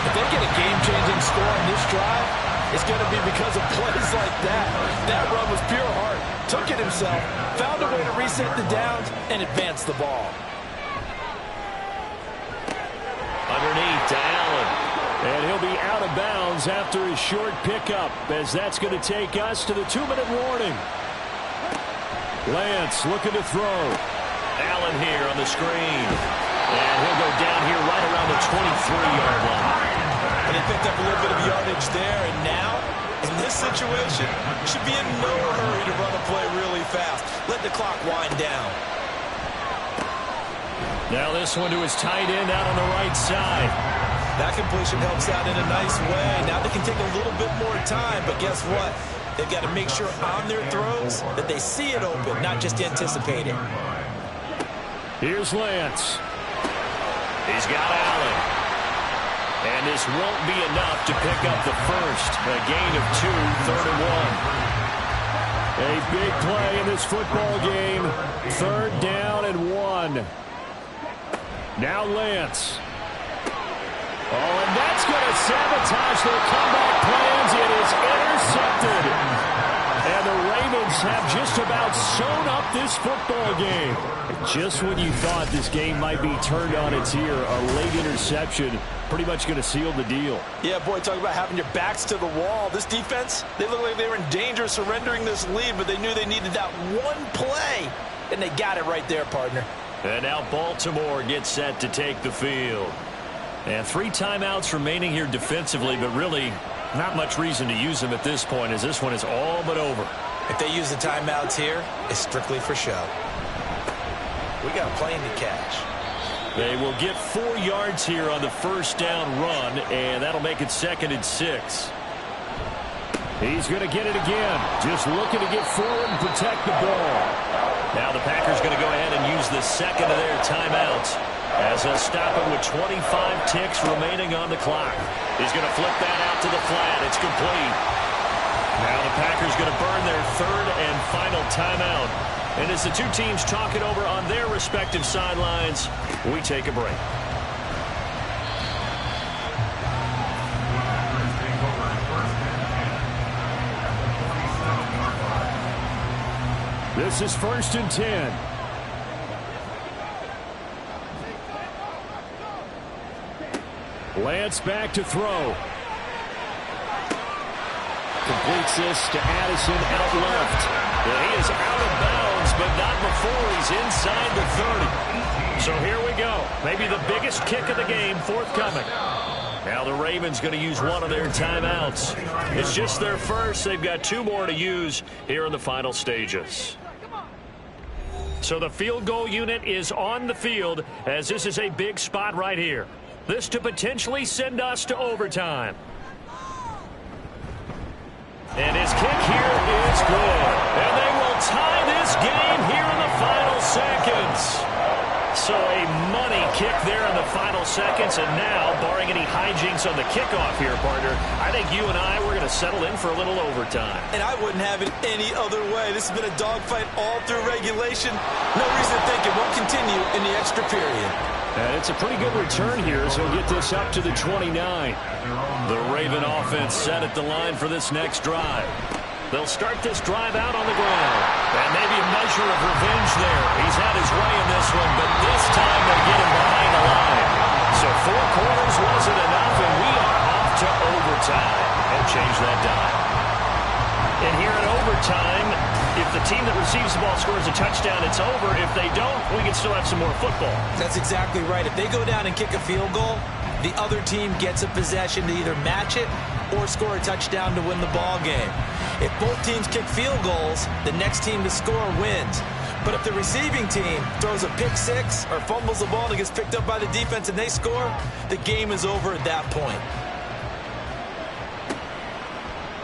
C: If they get a game-changing score on this drive, it's going to be because of plays like that. That run was pure heart. Took it himself, found a way to reset the downs, and advance the ball.
B: Underneath to Allen. And he'll be out of bounds after his short pickup, as that's going to take us to the 2-minute warning. Lance looking to throw. Allen here on the screen. And he'll go down here right around the 23-yard line.
C: And they picked up a little bit of yardage there, and now, in this situation, should be in no hurry to run a play really fast. Let the clock wind down.
B: Now this one to his tight end out on the right side.
C: That completion helps out in a nice way. Now they can take a little bit more time, but guess what? They've got to make sure on their throws that they see it open, not just anticipate it.
B: Here's Lance. He's got Allen. And this won't be enough to pick up the first. A gain of 2, 3rd and 1. A big play in this football game. 3rd down and 1. Now Lance. Oh, and that's going to sabotage their comeback plans. It is intercepted. And the Ravens have just about sewn up this football game. Just when you thought this game might be turned on its ear, a late interception pretty much going to seal the deal.
C: Yeah, boy, talk about having your backs to the wall. This defense, they look like they were in danger of surrendering this lead, but they knew they needed that one play, and they got it right there, partner.
B: And now Baltimore gets set to take the field. And 3 timeouts remaining here defensively, but really not much reason to use them at this point, as this one is all but over.
C: If they use the timeouts here, it's strictly for show. We got a plane to catch.
B: They will get 4 yards here on the first down run, and that'll make it 2nd and 6. He's going to get it again. Just looking to get forward and protect the ball. Now the Packers going to go ahead and use the second of their timeouts as they'll stop him with 25 ticks remaining on the clock. He's going to flip that out to the flat. It's complete. Now the Packers going to burn their 3rd and final timeout. And as the two teams talk it over on their respective sidelines, we take a break. This is 1st and 10.
E: Lance back to throw. Completes this to Addison out left. And he is out of bounds, but not before he's inside the 30. So here we go. Maybe the biggest kick of the game forthcoming. Now the Ravens going to use one of their timeouts. It's just their first. They've got 2 more to use here in the final stages. So the field goal unit is on the field as this is a big spot right here. This to potentially send us to overtime. And his kick here is good. And they will tie this game here in the final seconds. So a money kick there in the final seconds. And now, barring any hijinks on the kickoff here, partner, I think you and I, we're going to settle in for a little overtime.
C: And I wouldn't have it any other way. This has been a dogfight all through regulation. No reason to think it won't continue in the extra period.
E: And it's a pretty good return here, so we'll get this up to the 29.
B: The Raven offense set at the line for this next drive. They'll start this drive out on the ground. And maybe a measure of revenge there. He's had his way in this one, but this time they get him behind the line. So 4 quarters wasn't enough, and we are off to overtime. And change that dime. And here in overtime, if the team that receives the ball scores a touchdown, it's over. If they don't, we can still have some more football.
C: That's exactly right. If they go down and kick a field goal, the other team gets a possession to either match it or score a touchdown to win the ball game. If both teams kick field goals, the next team to score wins. But if the receiving team throws a pick 6 or fumbles the ball and gets picked up by the defense and they score, the game is over at that point.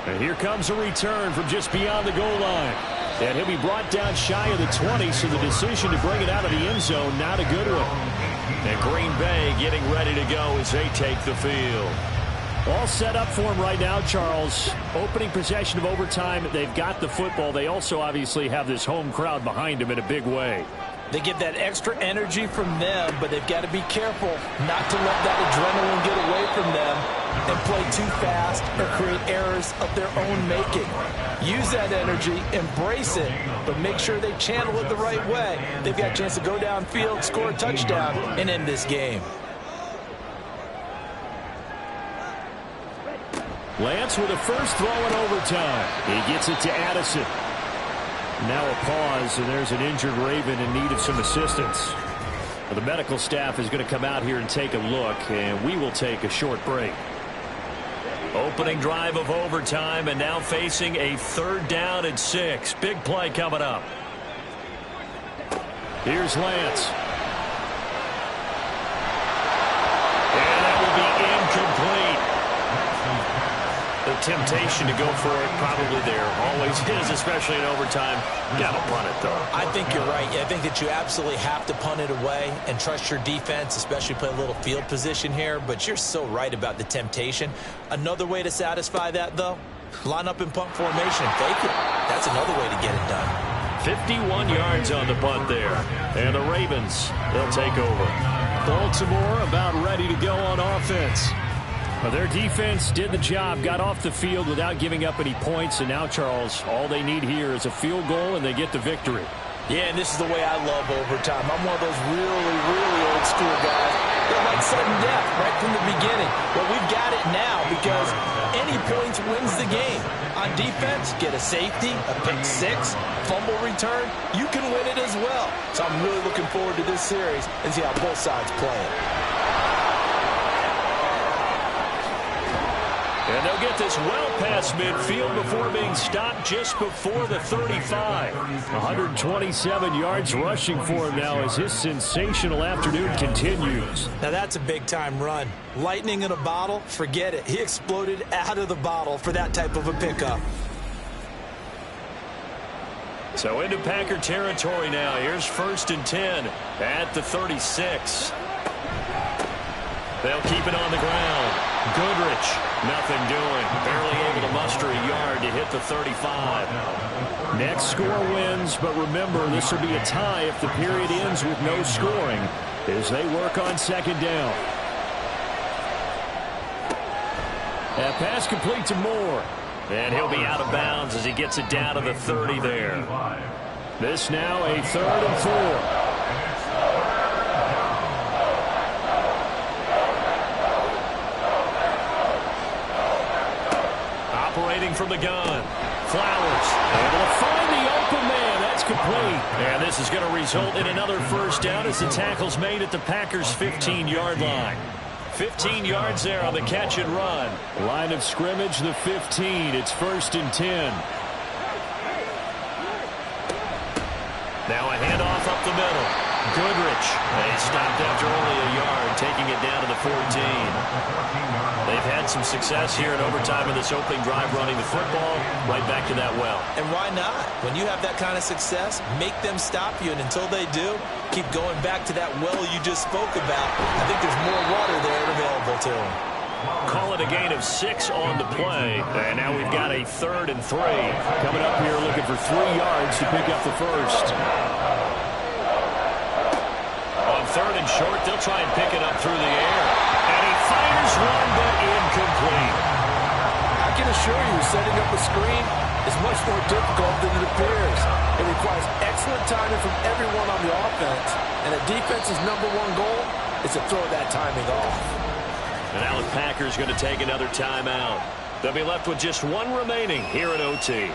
E: And here comes a return from just beyond the goal line. And he'll be brought down shy of the 20, so the decision to bring it out of the end zone, not a good one.
B: And Green Bay getting ready to go as they take the field.
E: All set up for him right now, Charles. Opening possession of overtime. They've got the football. They also obviously have this home crowd behind them in a big way.
C: They get that extra energy from them, but they've got to be careful not to let that adrenaline get away from them and play too fast or create errors of their own making. Use that energy, embrace it, but make sure they channel it the right way. They've got a chance to go downfield, score a touchdown, and end this game.
E: Lance with a first throw in overtime. He gets it to Addison. Now a pause, and there's an injured Raven in need of some assistance. Well, the medical staff is going to come out here and take a look, and we will take a short break.
B: Opening drive of overtime, and now facing a 3rd down and 6. Big play coming up.
E: Here's Lance.
B: And that will be incomplete. The temptation to go for it probably there. Always is, especially in overtime. Got to punt it, though.
C: I think you're right. I think that you absolutely have to punt it away and trust your defense, especially play a little field position here. But you're so right about the temptation. Another way to satisfy that, though, line up in punt formation and fake it. That's another way to get it done.
B: 51 yards on the punt there. And the Ravens, they'll take over.
E: Baltimore about ready to go on offense. Well, their defense did the job, got off the field without giving up any points, and now, Charles, all they need here is a field goal, and they get the victory.
C: Yeah, and this is the way I love overtime. I'm one of those really, really old school guys. They're like sudden death right from the beginning. Well, we've got it now because any points wins the game. On defense, get a safety, a pick 6, fumble return. You can win it as well. So I'm really looking forward to this series and see how both sides play it.
B: And they'll get this well past midfield before being stopped just before the 35.
E: 127 yards rushing for him now as his sensational afternoon continues.
C: Now that's a big-time run. Lightning in a bottle, forget it. He exploded out of the bottle for that type of a pickup.
B: So into Packer territory now. Here's 1st and 10 at the 36. They'll keep it on the ground. Goodrich, nothing doing. Barely able to muster a yard to hit the 35.
E: Next score wins, but remember, this will be a tie if the period ends with no scoring as they work on 2nd down. That pass complete to Moore.
B: And he'll be out of bounds as he gets it down to the 30 there.
E: This now a 3rd and 4.
B: from the gun. Flowers able to find the open man. That's complete. And this is going to result in another first down as the tackle's made at the Packers' 15-yard line. 15 yards there on the catch and run.
E: Line of scrimmage, the 15. It's 1st and 10.
B: Now a handoff up the middle. Goodrich. They stopped after only a yard, taking it down to the 14. They've had some success here in overtime in this opening drive running the football right back to that well.
C: And why not? When you have that kind of success, make them stop you. And until they do, keep going back to that well you just spoke about. I think there's more water there available to them.
B: Call it a gain of 6 on the play. And now we've got a 3rd and 3.
E: Coming up here looking for 3 yards to pick up the first.
B: On 3rd and short, they'll try and pick it up through the air. And he fires one, but incomplete.
C: I can assure you, setting up a screen is much more difficult than it appears. It requires excellent timing from everyone on the offense. And a defense's #1 goal is to throw that timing off.
B: And now the Packers going to take another timeout. They'll be left with just 1 remaining here at OT.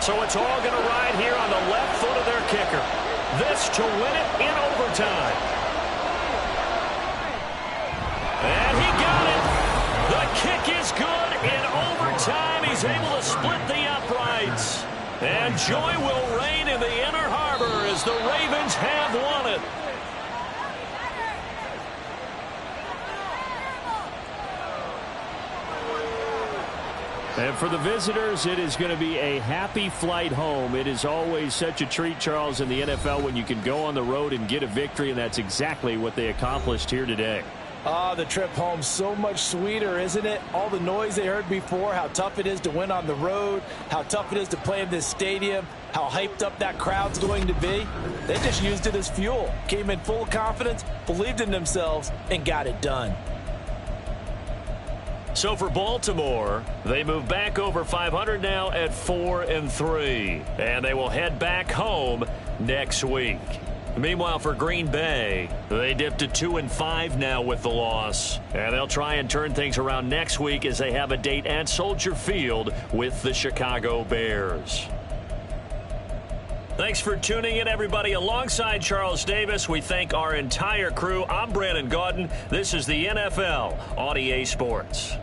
B: So it's all going to ride here on the left foot of their kicker. This to win it in overtime. And he got it. The kick is good in overtime. He's able to split the uprights. And joy will reign in the Inner Harbor as the Ravens have won it.
E: And for the visitors, it is going to be a happy flight home. It is always such a treat, Charles, in the NFL when you can go on the road and get a victory, and that's exactly what they accomplished here today.
C: The trip home so much sweeter, isn't it? All the noise they heard before, how tough it is to win on the road, how tough it is to play in this stadium, how hyped up that crowd's going to be. They just used it as fuel, came in full of confidence, believed in themselves, and got it done.
B: So for Baltimore, they move back over 500 now at 4-3. And they will head back home next week. Meanwhile, for Green Bay, they dipped to 2-5 now with the loss. And they'll try and turn things around next week as they have a date at Soldier Field with the Chicago Bears. Thanks for tuning in, everybody. Alongside Charles Davis, we thank our entire crew. I'm Brandon Gaudin. This is the NFL on EA Sports.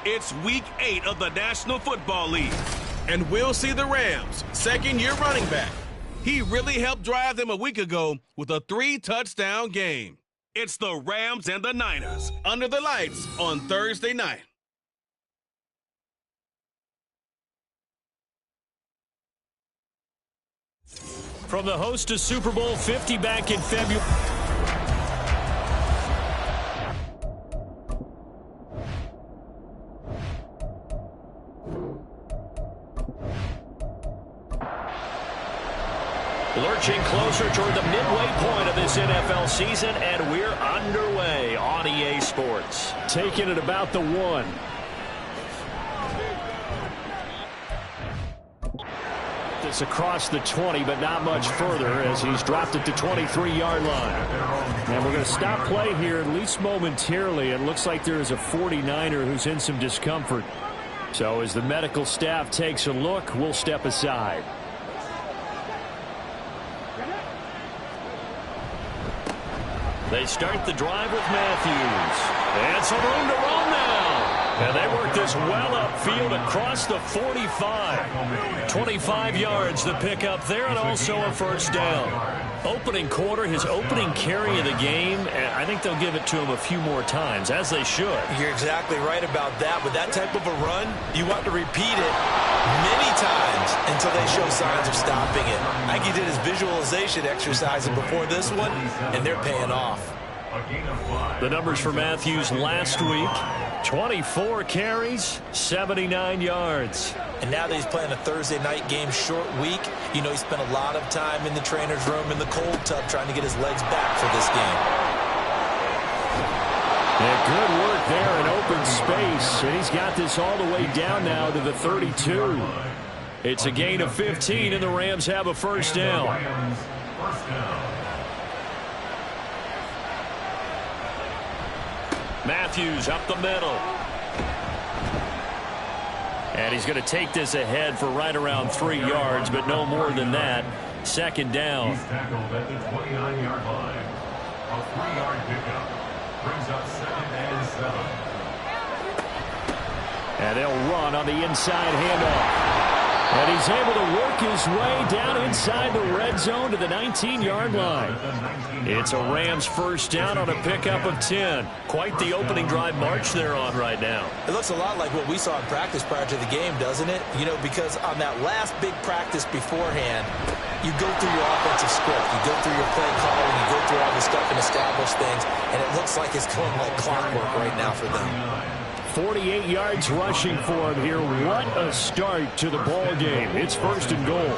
A: It's Week 8 of the National Football League. And we'll see the Rams' second-year running back. He really helped drive them a week ago with a 3-touchdown game. It's the Rams and the Niners under the lights on Thursday night.
B: From the host of Super Bowl 50 back in February. Lurching closer toward the midway point of this NFL season, and we're underway on EA Sports. Taking it about the 1. It's across the 20, but not much further as he's dropped it to 23-yard line. And we're going to stop play here, at least momentarily. It looks like there is a 49er who's in some discomfort. So as the medical staff takes a look, we'll step aside. They start the drive with Matthews. And some room to run now. And they work this well upfield across the 45. 25 yards to pick up there, and also a first down. Opening quarter, his opening carry of the game, and I think they'll give it to him a few more times, as they should.
C: You're exactly right about that. With that type of a run, you want to repeat it many times until they show signs of stopping it. I think he did his visualization exercises before this one, and they're paying off.
B: The numbers for Matthews last week, 24 carries, 79 yards.
C: And now that he's playing a Thursday night game, short week, you know he spent a lot of time in the trainer's room in the cold tub trying to get his legs back for this game.
B: Yeah, good work there in open space. And he's got this all the way down now to the 32. It's a gain of 15, and the Rams have a first down. Matthews up the middle. And he's going to take this ahead for right around 3 yards, but no more than that. Second down.
D: He's tackled at the 29-yard line. A 3-yard pickup brings up 2nd and 7.
B: And they'll run on the inside handoff. And he's able to work his way down inside the red zone to the 19-yard line. It's a Rams first down on a pickup of 10. Quite the opening drive march they're on right now.
C: It looks a lot like what we saw in practice prior to the game, doesn't it? You know, because on that last big practice beforehand, you go through your offensive script, you go through your play calling, you go through all the stuff and establish things, and it looks like it's going like clockwork right now for them.
B: 48 yards rushing for him here. What a start to the ball game. It's first and goal.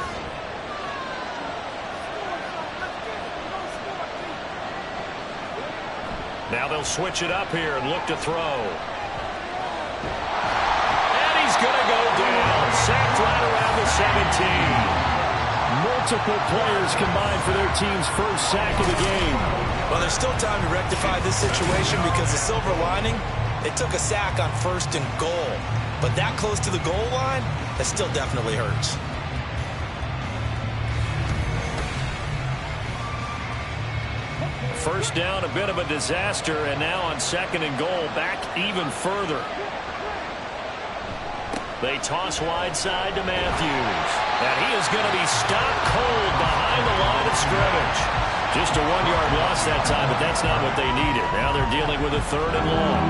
B: Now they'll switch it up here and look to throw. And he's going to go down. Sacked right around the 17. Multiple players combined for their team's first sack of the game.
C: Well, there's still time to rectify this situation because the silver lining, they took a sack on 1st and goal. But that close to the goal line, that still definitely hurts.
B: First down, a bit of a disaster, and now on 2nd and goal, back even further. They toss wide side to Matthews. And he is going to be stopped cold behind the line of scrimmage. Just a 1-yard loss that time, but that's not what they needed. Now they're dealing with a 3rd and long.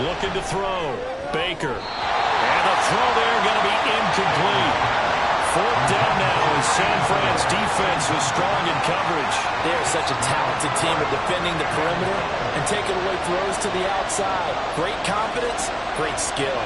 B: Looking to throw. Baker. And the throw there going to be incomplete. 4th down now as San Fran's defense was strong in coverage.
C: They are such a talented team at defending the perimeter and taking away throws to the outside. Great confidence, great skill.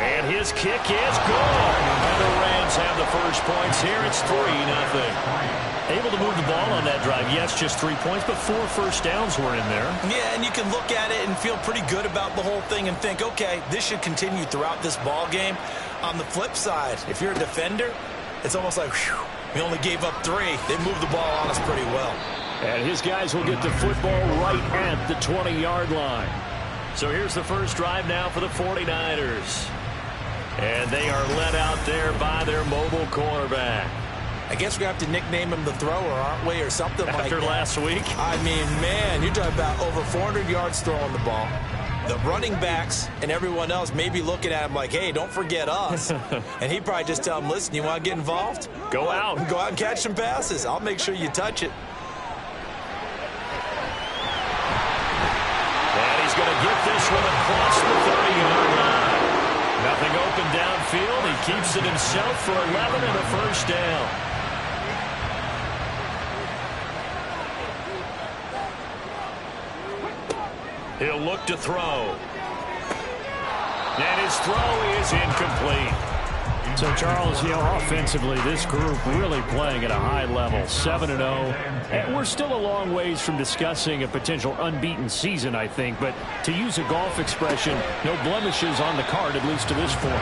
B: And his kick is good. And the Rams have the first points here. It's 3-0. Able to move the ball on that drive. Yes, just 3 points, but 4 first downs were in there.
C: Yeah, and you can look at it and feel pretty good about the whole thing and think, okay, this should continue throughout this ball game. On the flip side, if you're a defender, it's almost like, whew, we only gave up 3. They moved the ball on us pretty well.
B: And his guys will get the football right at the 20-yard line. So here's the first drive now for the 49ers. And they are led out there by their mobile quarterback.
C: I guess we're going to have to nickname him the thrower, aren't we, or something like that.
B: After last week?
C: I mean, man, you're talking about over 400 yards throwing the ball. The running backs and everyone else may be looking at him like, hey, don't forget us. And he'd probably just tell him, listen, you want to get involved?
B: Go out.
C: Go out and catch some passes. I'll make sure you touch it.
B: And he's going to get this one across the 30-yard line. Nothing open downfield. He keeps it himself for 11 and a first down. He'll look to throw. And his throw is incomplete.
E: So, Charles, offensively, this group really playing at a high level, 7-0. And we're still a long ways from discussing a potential unbeaten season, I think. But to use a golf expression, no blemishes on the card, at least to this point.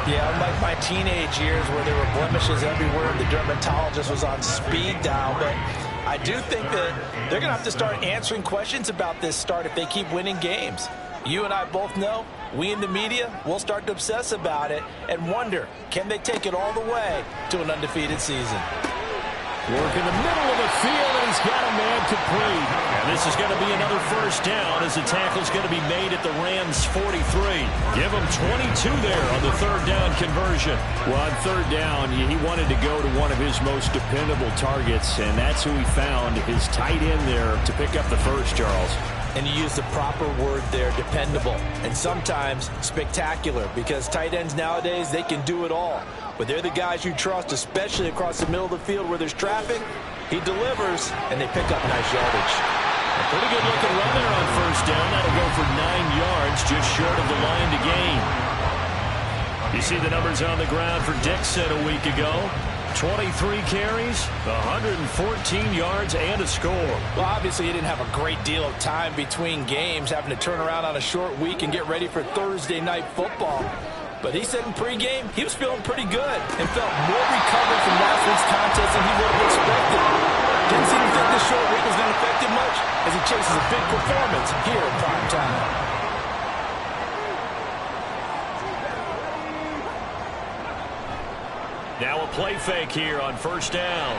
C: Yeah, unlike my teenage years where there were blemishes everywhere, the dermatologist was on speed dial. But I do think that they're going to have to start answering questions about this start if they keep winning games. You and I both know, we in the media, will start to obsess about it and wonder, can they take it all the way to an undefeated season?
E: Work in the middle of the field, and he's got a man complete.
B: And this is going to be another first down as the tackle's going to be made at the Rams' 43. Give him 22 there on the third down conversion.
E: Well, on third down, he wanted to go to one of his most dependable targets, and that's who he found, his tight end there to pick up the first, Charles.
C: And you use the proper word there, dependable, and sometimes spectacular, because tight ends nowadays, they can do it all. But they're the guys you trust, especially across the middle of the field where there's traffic. He delivers, and they pick up nice yardage.
B: A pretty good looking run there on first down. That'll go for 9 yards, just short of the line to gain. You see the numbers on the ground for Dixon a week ago. 23 carries, 114 yards, and a score.
C: Well, obviously, he didn't have a great deal of time between games, having to turn around on a short week and get ready for Thursday night football. But he said in pregame, he was feeling pretty good and felt more recovered from last week's contest than he would have expected. Didn't seem to think this short week was going to affect him much as he chases a big performance here in prime time.
B: Now a play fake here on first down.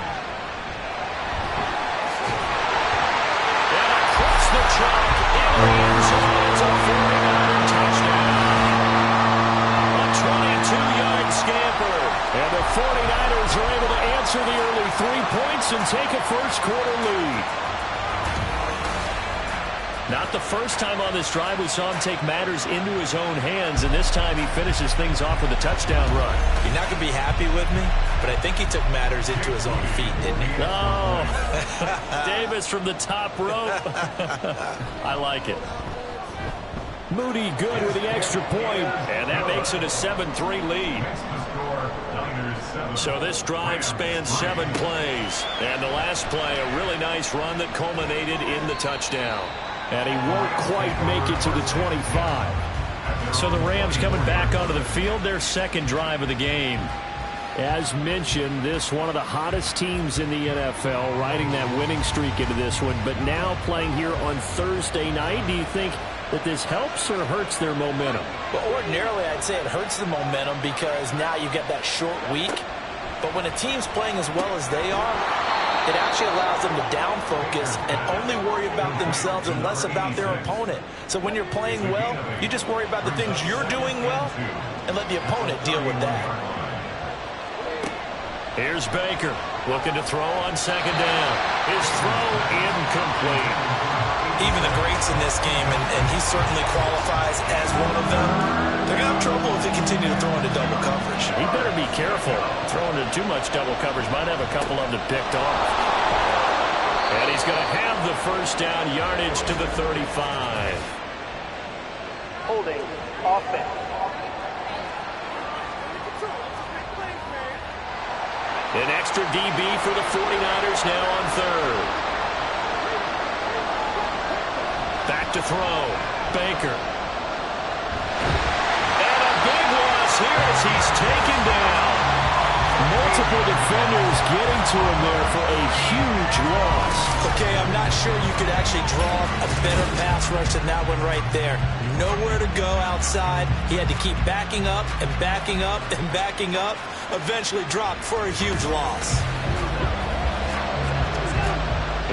B: And across the chalk in the end zone. It's a 49er touchdown. A 22-yard scamper. And the 49ers are able to answer the early 3 points and take a first-quarter lead. Not the first time on this drive we saw him take matters into his own hands, and this time he finishes things off with a touchdown run.
C: You're not going to be happy with me, but I think he took matters into his own feet, didn't he?
B: Oh, Davis from the top rope. I like it.
E: Moody good with the extra point.
B: And that makes it a 7-3 lead. So this drive spans 7 plays. And the last play, a really nice run that culminated in the touchdown.
E: And he won't quite make it to the 25.
B: So the Rams coming back onto the field, their second drive of the game.
E: As mentioned, this one of the hottest teams in the NFL, riding that winning streak into this one, but now playing here on Thursday night. Do you think that this helps or hurts their momentum?
C: Well, ordinarily, I'd say it hurts the momentum because now you get that short week. But when a team's playing as well as they are, it actually allows them to down focus and only worry about themselves and less about their opponent. So when you're playing well, you just worry about the things you're doing well and let the opponent deal with that.
B: Here's Baker looking to throw on second down. His throw incomplete.
C: Even the greats in this game, and he certainly qualifies as one of them, they're going to have trouble if they continue to throw into double coverage.
B: He better be careful. Throwing into too much double coverage might have a couple of them picked off. And he's going to have the first down, yardage to the 35.
G: Holding offense.
B: An extra DB for the 49ers now on third. Back to throw. Baker. And a big loss here as he's taken down.
E: Multiple defenders getting to him there for a huge loss.
C: Okay, I'm not sure you could actually draw a better pass rush than that one right there. Nowhere to go outside. He had to keep backing up and backing up and backing up. Eventually dropped for a huge loss.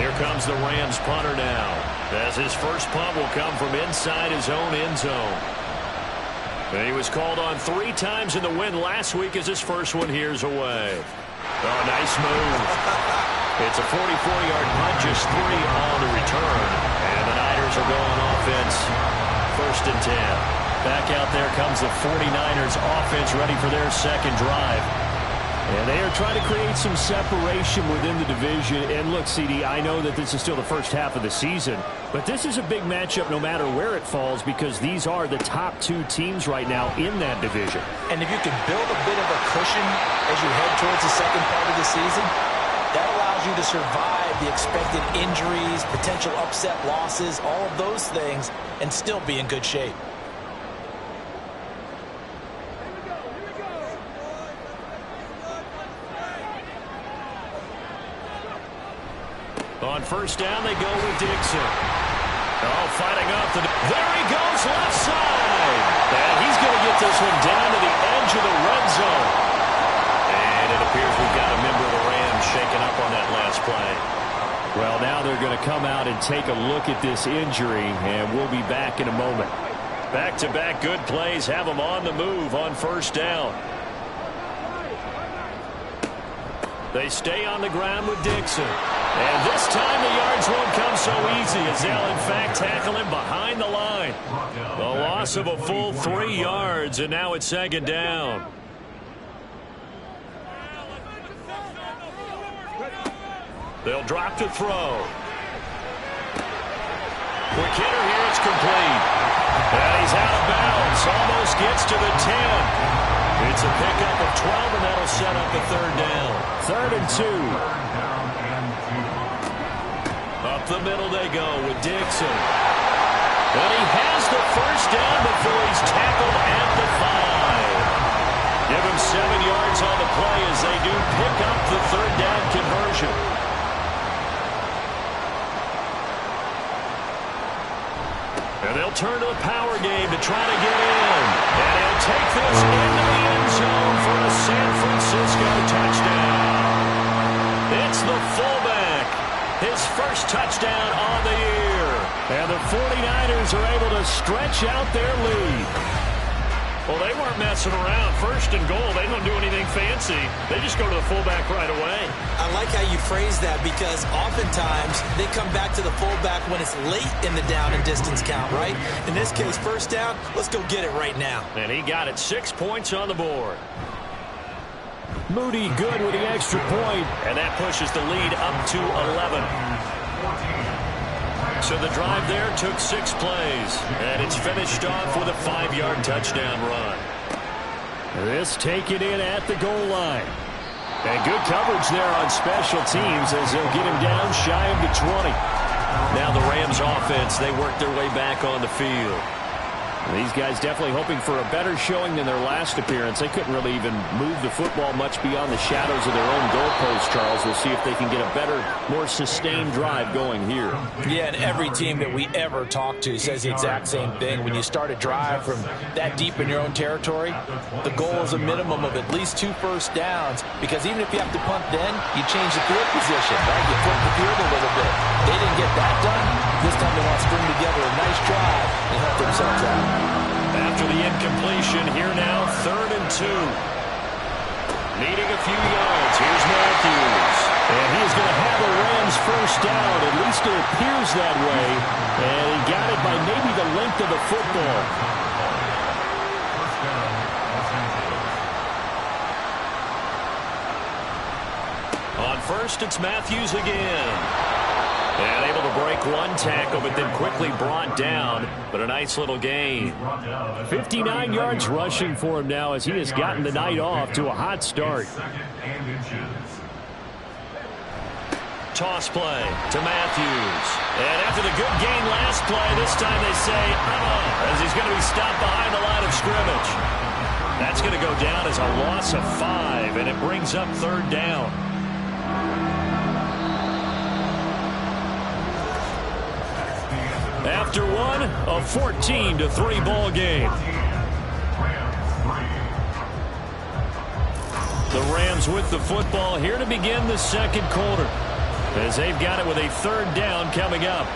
B: Here comes the Rams punter now, as his first punt will come from inside his own end zone. And he was called on 3 times in the win last week as his first one here's away. Oh, nice move. It's a 44-yard punt, just 3 on the return. And the Niners are going offense, 1st and 10. Back out there comes the 49ers offense ready for their second drive. And they are trying to create some separation within the division. And look, CD, I know that this is still the first half of the season, but this is a big matchup no matter where it falls because these are the top 2 teams right now in that division.
C: And if you can build a bit of a cushion as you head towards the second part of the season, that allows you to survive the expected injuries, potential upset losses, all of those things, and still be in good shape.
B: On 1st down, they go with Dixon. Oh, fighting up. There he goes, left side. And he's going to get this one down to the edge of the red zone. And it appears we've got a member of the Rams shaken up on that last play.
E: Well, now they're going to come out and take a look at this injury, and we'll be back in a moment.
B: Back-to-back good plays have them on the move on 1st down. They stay on the ground with Dixon. And this time the yards won't come so easy as they'll, in fact, tackle him behind the line. The loss of a full 3 yards, and now it's 2nd down. They'll drop to throw. Quick hitter here, it's complete. And he's out of bounds, almost gets to the 10. It's a pickup of 12, and that'll set up a 3rd down.
E: 3rd and 2.
B: Up the middle they go with Dixon. And he has the 1st down before he's tackled at the 5. Give him 7 yards on the play as they do pick up the 3rd down conversion. And they'll turn to the power game to try to get in. And he'll take this into the end zone for a San Francisco touchdown. It's the fullback. His first touchdown on the year.
E: And the 49ers are able to stretch out their lead.
B: Well, they weren't messing around. 1st and goal, they don't do anything fancy. They just go to the fullback right away.
C: I like how you phrase that because oftentimes they come back to the fullback when it's late in the down and distance count, right? In this case, 1st down, let's go get it right now.
B: And he got it, 6 points on the board.
E: Moody good with the extra point.
B: And that pushes the lead up to 11. So the drive there took 6 plays. And it's finished off with a 5-yard touchdown run.
E: This taken in at the goal line. And good coverage there on special teams as they'll get him down shy of the 20.
B: Now the Rams offense, they work their way back on the field.
E: These guys definitely hoping for a better showing than their last appearance. They couldn't really even move the football much beyond the shadows of their own goalpost, Charles. We'll see if they can get a better, more sustained drive going here.
C: Yeah, and every team that we ever talk to says the exact same thing. When you start a drive from that deep in your own territory, the goal is a minimum of at least 2 first downs, because even if you have to punt then, you change the field position, right? You flip the field a little bit. They didn't get that done. This time they want to string together a nice drive and help themselves out.
B: After the incompletion, here now, 3rd and 2. Needing a few yards. Here's Matthews.
E: And he is going to have a Rams 1st down. At least it appears that way. And he got it by maybe the length of the football.
B: On 1st, it's Matthews again. And able to break 1 tackle, but then quickly brought down. But a nice little gain.
E: 59 yards rushing for him now as he has gotten the night off to a hot start.
B: Toss play to Matthews. And after the good gain last play, this time they say, as he's going to be stopped behind the line of scrimmage. That's going to go down as a loss of 5, and it brings up 3rd down. After one, a 14-3 ball game. The Rams with the football here to begin the 2nd quarter.
E: as they've got it with a third down coming up.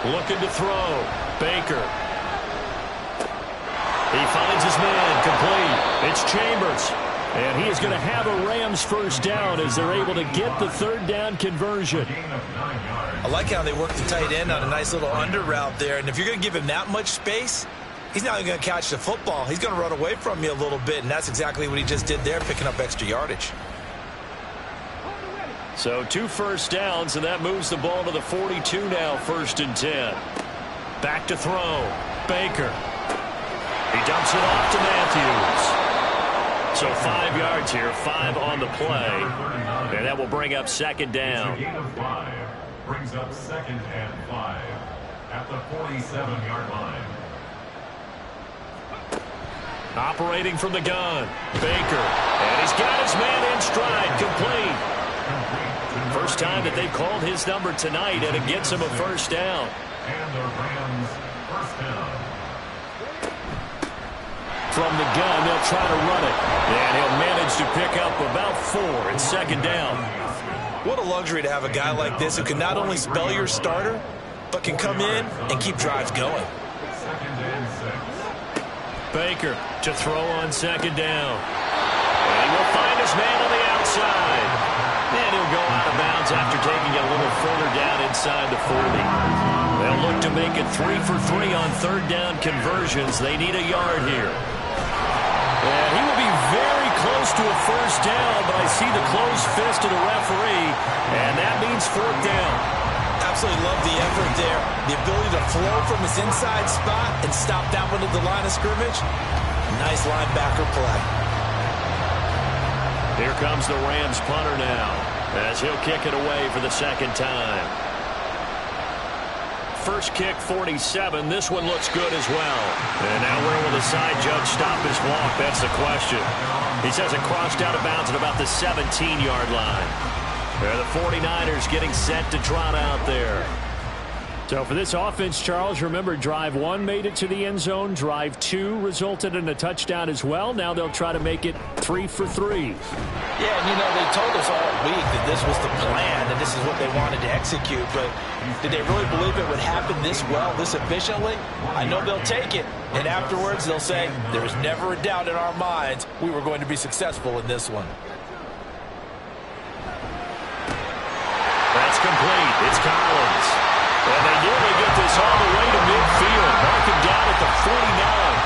E: Looking to throw. Baker. He finds his man, complete. It's Chambers. And he is going to have a Rams first down as they're able to get the third down conversion.
C: I like how they work the tight end on a nice little under route there. And if you're going to give him that much space, he's not even going to catch the football. He's going to run away from you a little bit, and that's exactly what he just did there, picking up extra yardage.
E: So 2 first downs, and that moves the ball to the 42 now, 1st and 10. Back to throw. Baker. He dumps it off to Matthews. So 5 yards here, 5 on the play. And that will bring up 2nd down.
D: Gain of 5 brings up 2nd and 5 at the 47-yard line.
E: Operating from the gun. Baker. And he's got his man in stride. Complete. First time that they've called his number tonight, and it gets him a first down.
D: And the Rams first down.
E: From the gun, they'll try to run it. And he'll manage to pick up about 4 in 2nd down.
C: What a luxury to have a guy like this who can not only spell your starter, but can come in and keep drives going.
D: 2nd and 6.
E: Baker to throw on 2nd down. And he will find his man on the outside. And he'll go out of bounds after taking it a little further down inside the 40. They'll look to make it 3 for 3 on third down conversions. They need a yard here. And he will be very close to a first down, but I see the closed fist of the referee, and that means 4th down.
C: Absolutely love the effort there. The ability to flow from his inside spot and stop that one at the line of scrimmage. Nice linebacker play.
E: Here comes the Rams punter now, as he'll kick it away for the 2nd time. First kick, 47. This one looks good as well. And now where will the side judge stop his walk? That's the question. He says it crossed out of bounds at about the 17-yard line. There, the 49ers getting set to trot out there. So for this offense, Charles, remember, drive 1 made it to the end zone. Drive 2 resulted in a touchdown as well. Now they'll try to make it 3 for 3.
C: Yeah, and you know, they told us all week that this was the plan, that this is what they wanted to execute, but did they really believe it would happen this well, this efficiently? I know they'll take it, and afterwards they'll say, there was never a doubt in our minds we were going to be successful in this one.
E: That's complete. It's Collins. And they nearly get this all the way to midfield. Marking down at the 49.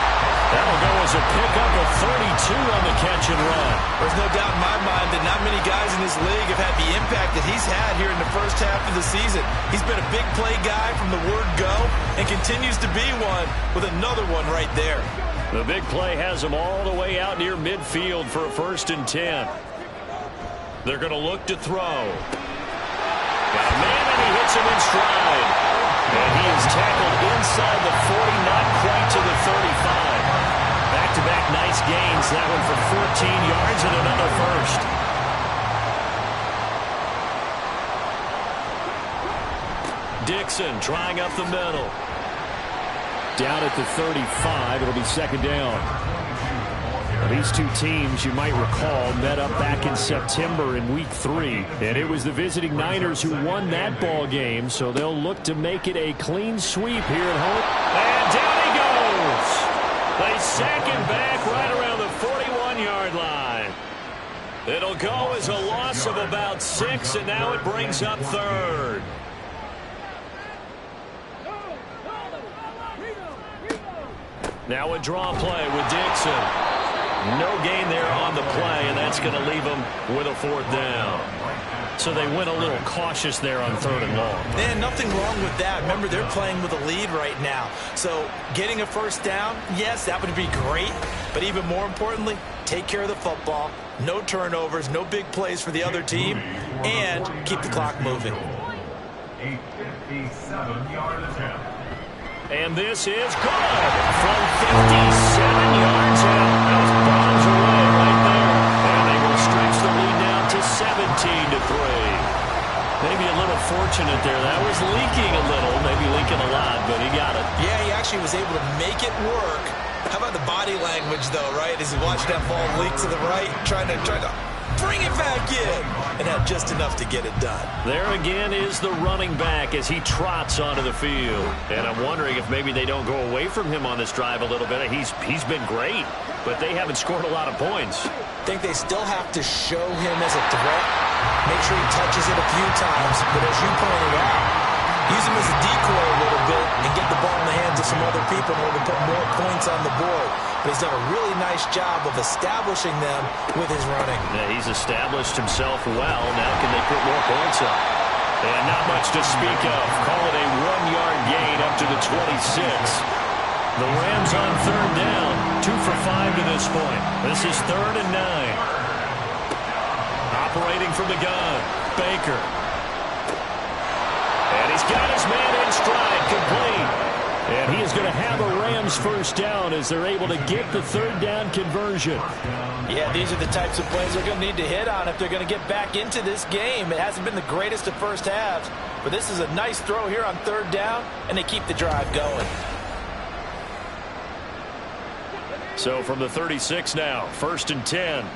E: That'll go as a pickup of 32 on the catch and run.
C: There's no doubt in my mind that not many guys in this league have had the impact that he's had here in the first half of the season. He's been a big play guy from the word go and continues to be one with another one right there.
E: The big play has him all the way out near midfield for a 1st and 10. They're going to look to throw. Got a man, and he hits him in stride. And he is tackled inside the 40, not quite to the 35. Back-to-back nice gains. That one for 14 yards and another first. Dixon trying up the middle. Down at the 35. It'll be 2nd down. These two teams, you might recall, met up back in September in Week 3. And it was the visiting Niners who won that ball game, so they'll look to make it a clean sweep here at home. And down he goes! They sack him back right around the 41-yard line. It'll go as a loss of about 6, and now it brings up 3rd. Now a draw play with Dixon. No gain there on the play, and that's going to leave them with a 4th down. So they went a little cautious there on 3rd and long.
C: And nothing wrong with that. Remember, they're playing with a lead right now. So getting a first down, yes, that would be great. But even more importantly, take care of the football. No turnovers, no big plays for the other team, and keep the clock moving.
D: A 57-yard attempt.
E: And this is good from 57 yards out. Those bombs away right there. And they will stretch the lead now to 17-3. Maybe a little fortunate there. That was leaking a little, maybe leaking a lot, but he got it.
C: Yeah, he actually was able to make it work How about the body language, though, right? As he watched that ball leak to the right, trying to bring it back in, and had just enough to get it done.
B: There again is the running back as he trots onto the field. And I'm wondering if maybe they don't go away from him on this drive a little bit. He's been great, but they haven't scored a lot of points.
C: I think they still have to show him as a threat. Make sure he touches it a few times, but as you pointed out, use him as a decoy a little bit and get the ball in the hands of some other people in order to put more points on the board. But he's done a really nice job of establishing them with his running.
B: Yeah, he's established himself well. Now can they put more points up? And not much to speak of. Call it a 1-yard gain up to the 26. The Rams on third down. 2 for 5 to this point. This is 3rd and 9. Operating from the gun, Baker. And he's got his man in stride, complete. And he is going to have a Rams first down as they're able to get the third down conversion.
C: Yeah, these are the types of plays they're going to need to hit on if they're going to get back into this game. It hasn't been the greatest of first halves, but this is a nice throw here on third down, and they keep the drive going.
B: So from the 36 now, 1st and 10.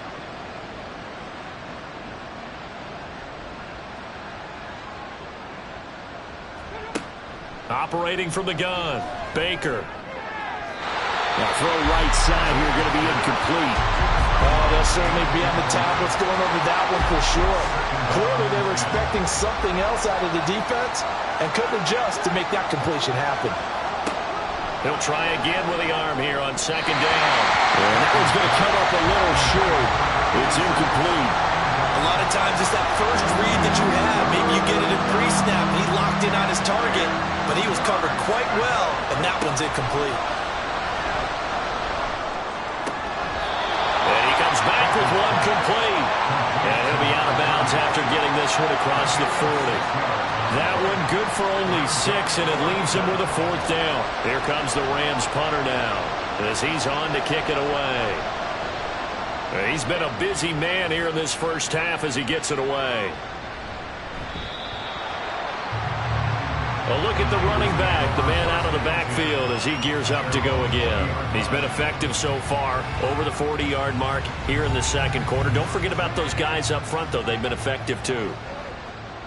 B: Operating from the gun, Baker.
E: Now throw right side here, going to be incomplete.
C: Oh, they'll certainly be on the tablets going over that one for sure. Clearly they were expecting something else out of the defense and couldn't adjust to make that completion happen.
B: He'll try again with the arm here on 2nd down.
E: And that one's going to come up a little short. It's incomplete.
C: A lot of times it's that first read that you have. Maybe you get it in pre-snap and he locked in on his target, but he was covered quite well, and that one's incomplete.
B: And he comes back with one complete. And he'll be out of bounds after getting this one across the 40. That one good for only 6, and it leaves him with a 4th down. Here comes the Rams punter now as he's on to kick it away. He's been a busy man here in this first half as he gets it away. A look at the running back, the man out of the backfield as he gears up to go again. He's been effective so far, over the 40-yard mark here in the 2nd quarter. Don't forget about those guys up front, though. They've been effective, too.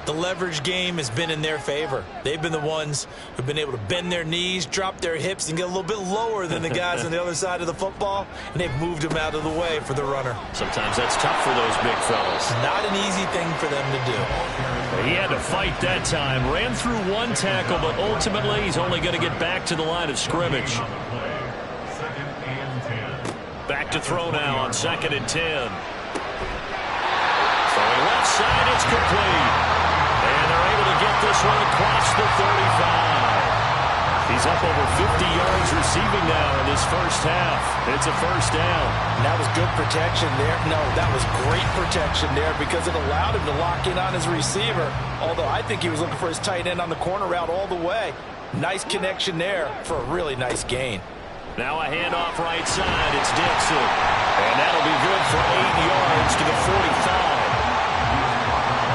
C: The leverage game has been in their favor. They've been the ones who've been able to bend their knees, drop their hips, and get a little bit lower than the guys on the other side of the football, and they've moved them out of the way for the runner.
B: Sometimes that's tough for those big fellas.
C: Not an easy thing for them to do.
B: He had to fight that time. Ran through one tackle, but ultimately he's only going to get back to the line of scrimmage. Back to throw now on 2nd and 10. Throwing left side, it's complete. And they're able to get this one across the 35. He's up over 50 yards receiving now in this first half. It's a first down.
C: And that was good protection there. No, that was great protection there because it allowed him to lock in on his receiver. Although I think he was looking for his tight end on the corner route all the way. Nice connection there for a really nice gain.
B: Now a handoff right side. It's Dixon. And that'll be good for 8 yards to the 45.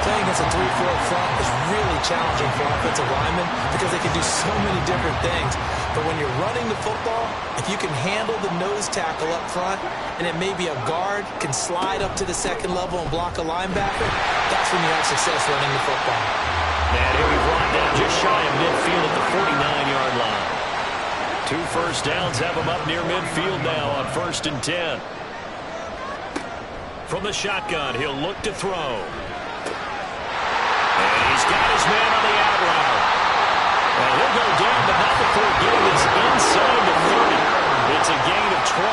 C: Playing against a 3-4 front is really challenging for offensive linemen because they can do so many different things. But when you're running the football, if you can handle the nose tackle up front, and it may be a guard can slide up to the 2nd level and block a linebacker, that's when you have success running the football.
B: And he'll be brought down just shy of midfield at the 49-yard line. 2 first downs have him up near midfield now on 1st and 10. From the shotgun, he'll look to throw. He's got his man on the out route. And he'll go down, but not before getting this inside the 30. It's a gain of 22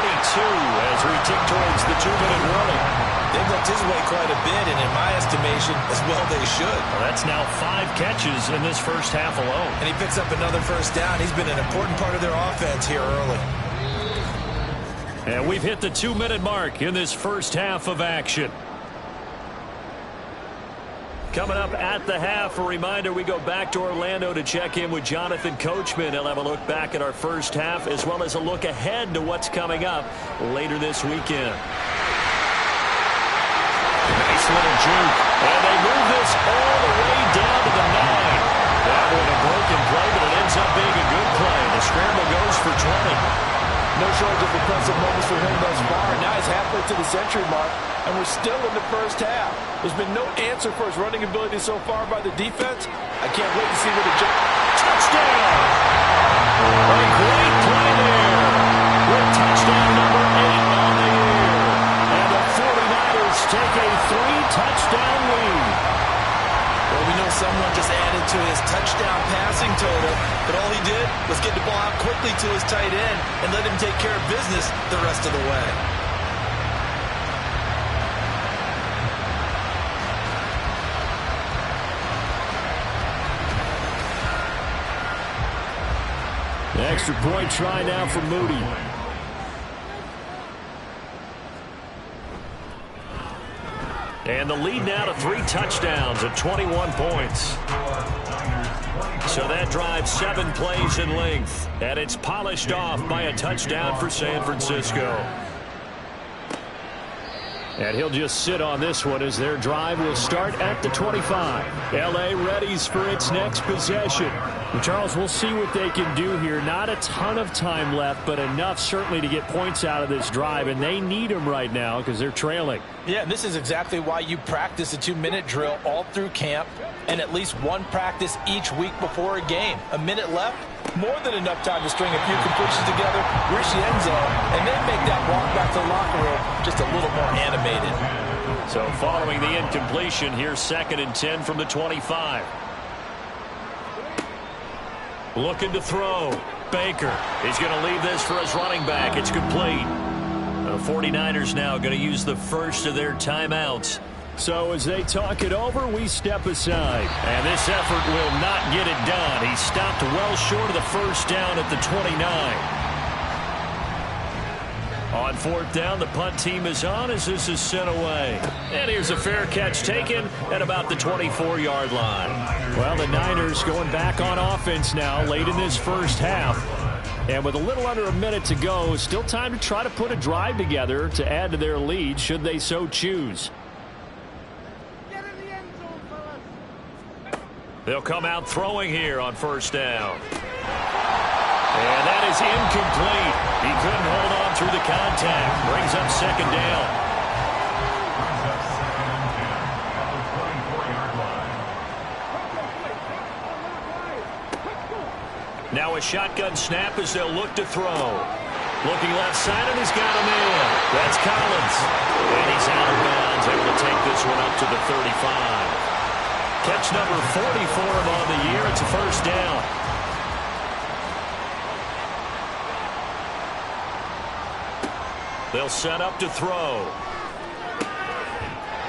B: as we tick towards the 2-minute warning.
C: They've looked his way quite a bit, and in my estimation, as well they should.
B: Well, that's now 5 catches in this first half alone.
C: And he picks up another first down. He's been an important part of their offense here early.
B: And we've hit the 2-minute mark in this first half of action. Coming up at the half, a reminder, we go back to Orlando to check in with Jonathan Coachman. He'll have a look back at our first half as well as a look ahead to what's coming up later this weekend. Nice little juke. And they move this all the way down to the 9. That one a broken play, but it ends up being a good play. The scramble goes for 20.
C: No shortage of century mark, and we're still in the first half. There's been no answer for his running ability so far by the defense. I can't wait to see what the
B: touchdown! A great play there with touchdown number 8 on the year. And the 49ers take a 3-touchdown lead.
C: Well, we know someone just added to his touchdown passing total, but all he did was get the ball out quickly to his tight end and let him take care of business the rest of the way.
B: The extra point try now for Moody. And the lead now to 3 touchdowns at 21 points. So that drives 7 plays in length. And it's polished off by a touchdown for San Francisco. And he'll just sit on this one as their drive will start at the 25. L.A. readies for its next possession. And Charles, we'll see what they can do here. Not a ton of time left, but enough certainly to get points out of this drive. And they need them right now because they're trailing.
C: Yeah, and this is exactly why you practice a 2-minute drill all through camp and at least one practice each week before a game. A minute left, more than enough time to string a few completions together, reach the end zone, and then make that walk back to the locker room just a little more animated.
B: So following the incompletion, here's 2nd and 10 from the 25. Looking to throw. Baker. He's going to leave this for his running back. It's complete. The 49ers now going to use the first of their timeouts. So as they talk it over, we step aside. And this effort will not get it done. He stopped well short of the first down at the 29. On 4th down, the punt team is on as this is sent away. And here's a fair catch taken at about the 24-yard line. Well, the Niners going back on offense now late in this first half. And with a little under a minute to go, still time to try to put a drive together to add to their lead should they so choose. They'll come out throwing here on 1st down. And that is incomplete. He couldn't hold on through the contact. Brings up 2nd down. Now a shotgun snap as they'll look to throw. Looking left side, and he's got him in. That's Collins. And he's out of bounds, able to take this one up to the 35. Catch number 40 for him on the year. It's a 1st down. They'll set up to throw.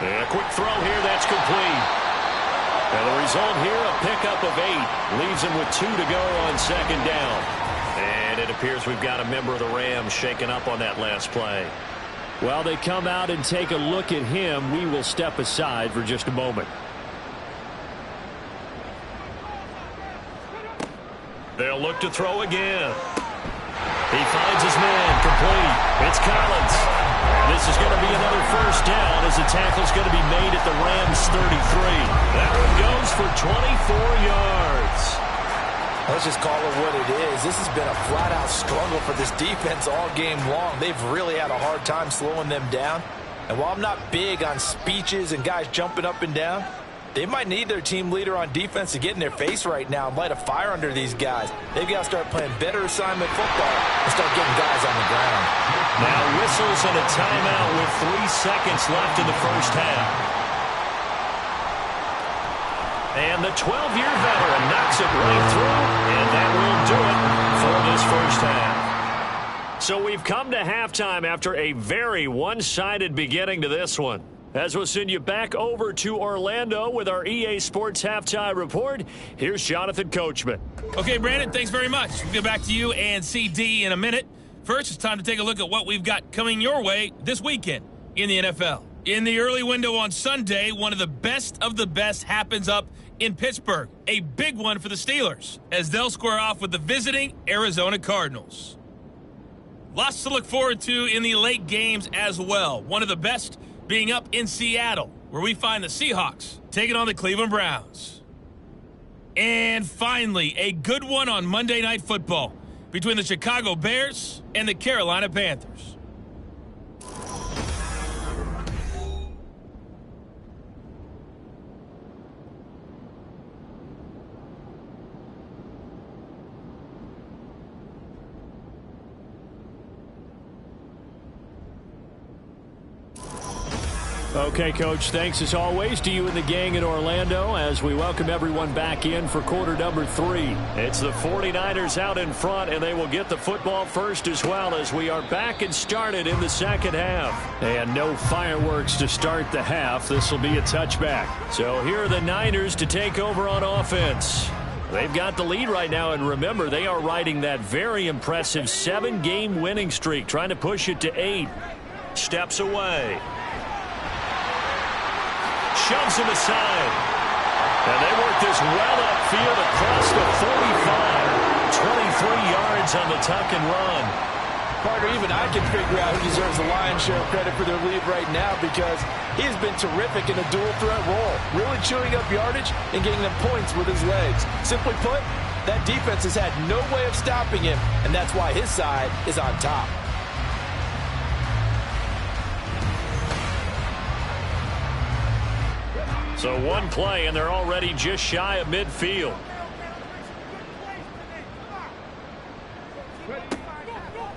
B: And a quick throw here, that's complete. And the result here, a pickup of 8. Leaves him with 2 to go on 2nd down. And it appears we've got a member of the Rams shaken up on that last play. While they come out and take a look at him, we will step aside for just a moment. They'll look to throw again. He finds his man, complete. It's Collins. This is going to be another 1st down as the tackle's going to be made at the Rams 33. That one goes for 24 yards.
C: Let's just call it what it is. This has been a flat-out struggle for this defense all game long. They've really had a hard time slowing them down. And while I'm not big on speeches and guys jumping up and down, they might need their team leader on defense to get in their face right now and light a fire under these guys. They've got to start playing better assignment football and start getting guys on the ground.
B: Now whistles and a timeout with 3 seconds left in the first half. And the 12-year veteran knocks it right through, and that will do it for this first half. So we've come to halftime after a very one-sided beginning to this one. As we'll send you back over to Orlando with our EA Sports Halftime Report, here's Jonathan Coachman.
F: Okay, Brandon, thanks very much. We'll get back to you and CD in a minute. First, it's time to take a look at what we've got coming your way this weekend in the NFL. In the early window on Sunday, one of the best happens up in Pittsburgh. A big one for the Steelers as they'll square off with the visiting Arizona Cardinals. Lots to look forward to in the late games as well. One of the best being up in Seattle, where we find the Seahawks taking on the Cleveland Browns. And finally, a good one on Monday Night Football between the Chicago Bears and the Carolina Panthers.
E: Okay, Coach, thanks as always to you and the gang in Orlando as we welcome everyone back in for quarter number 3.
B: It's the 49ers out in front, and they will get the football first as well as we are back and started in the second half.
E: And no fireworks to start the half. This will be a touchback.
B: So here are the Niners to take over on offense. They've got the lead right now, and remember, they are riding that very impressive 7-game winning streak, trying to push it to 8. Steps away. Shoves him aside. And they work this well upfield across the 45. 23 yards on the tuck and run.
C: Partner, even I can figure out who deserves the lion's share of credit for their lead right now because he has been terrific in a dual threat role, really chewing up yardage and getting them points with his legs. Simply put, that defense has had no way of stopping him, and that's why his side is on top.
B: So one play, and they're already just shy of midfield.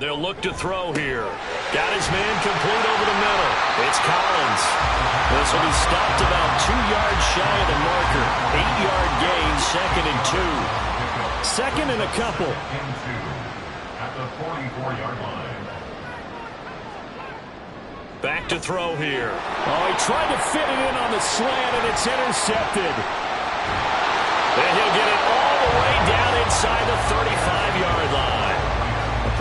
B: They'll look to throw here. Got his man complete over the middle. It's Collins. This will be stopped about 2 yards shy of the marker. 8-yard gain, 2nd and 2.
E: 2nd and a couple.
D: At the 44-yard line.
B: Back to throw here.
E: Oh, he tried to fit it in on the slant, and it's intercepted.
B: And he'll get it all the way down inside the 35-yard line.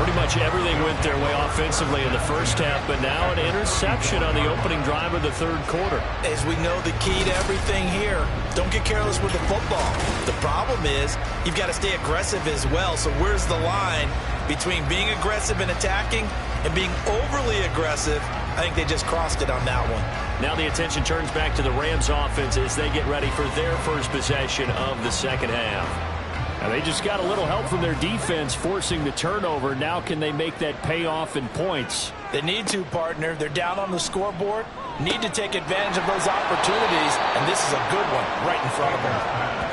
B: Pretty much everything went their way offensively in the first half, but now an interception on the opening drive of the third quarter.
C: As we know, the key to everything here, don't get careless with the football. The problem is you've got to stay aggressive as well. So where's the line between being aggressive and attacking and being overly aggressive? I think they just crossed it on that one.
B: Now the attention turns back to the Rams offense as they get ready for their first possession of the second half.
E: And they just got a little help from their defense forcing the turnover. Now can they make that pay off in points?
C: They need to, partner. They're down on the scoreboard. Need to take advantage of those opportunities, and this is a good one right in front of them.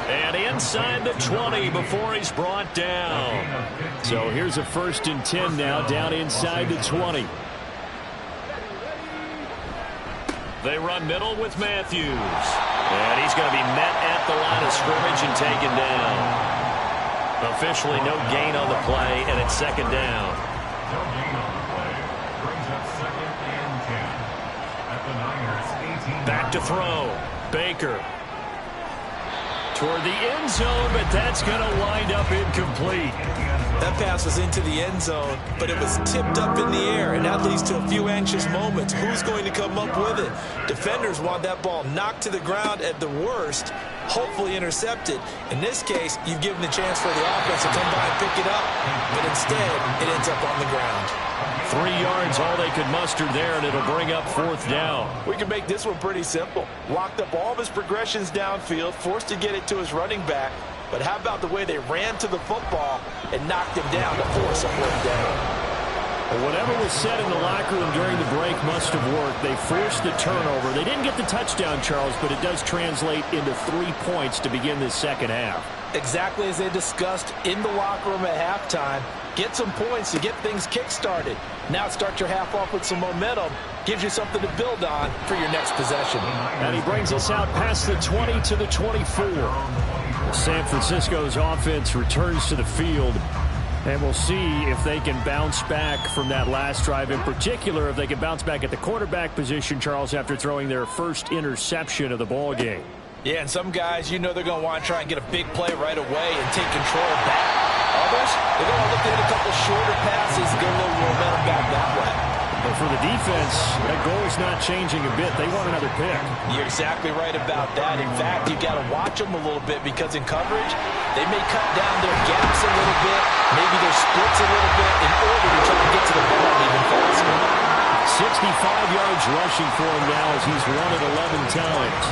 B: And inside the 20 before he's brought down.
E: So here's a 1st and 10 now down inside the 20.
B: They run middle with Matthews. And he's going to be met at the line of scrimmage and taken down. Officially no gain on the play, and it's 2nd down.
D: No gain on the play. Brings up 2nd and 10. At the Niners 18.
B: Back to throw. Baker. Toward the end zone, but that's going to wind up incomplete.
C: That pass was into the end zone, but it was tipped up in the air, and that leads to a few anxious moments. Who's going to come up with it? Defenders want that ball knocked to the ground at the worst, hopefully intercepted. In this case, you've given the chance for the offense to come by and pick it up, but instead, it ends up on the ground.
B: 3 yards, all they could muster there, and it'll bring up 4th down.
C: We can make this one pretty simple. Locked up all of his progressions downfield, forced to get it to his running back. But how about the way they ran to the football and knocked him down to force a 4th down?
E: Well, whatever was said in the locker room during the break must have worked. They forced the turnover. They didn't get the touchdown, Charles, but it does translate into 3 points to begin this second half.
C: Exactly as they discussed in the locker room at halftime. Get some points to get things kick-started. Now start your half off with some momentum. Gives you something to build on for your next possession.
E: And he brings us out past the 20 to the 24. San Francisco's offense returns to the field. And we'll see if they can bounce back from that last drive. In particular, if they can bounce back at the quarterback position, Charles, after throwing their first interception of the ball game.
C: Yeah, and some guys, you know they're going to want to try and get a big play right away and take control back. Others, they're going to look at a couple shorter passes and get a little momentum back that way.
E: But for the defense, that goal is not changing a bit. They want another pick.
C: You're exactly right about that. In fact, you've got to watch them a little bit because in coverage, they may cut down their gaps a little bit, maybe their splits a little bit in order to try to get to the ball even faster.
E: 65 yards rushing for him now as he's run it 11 times.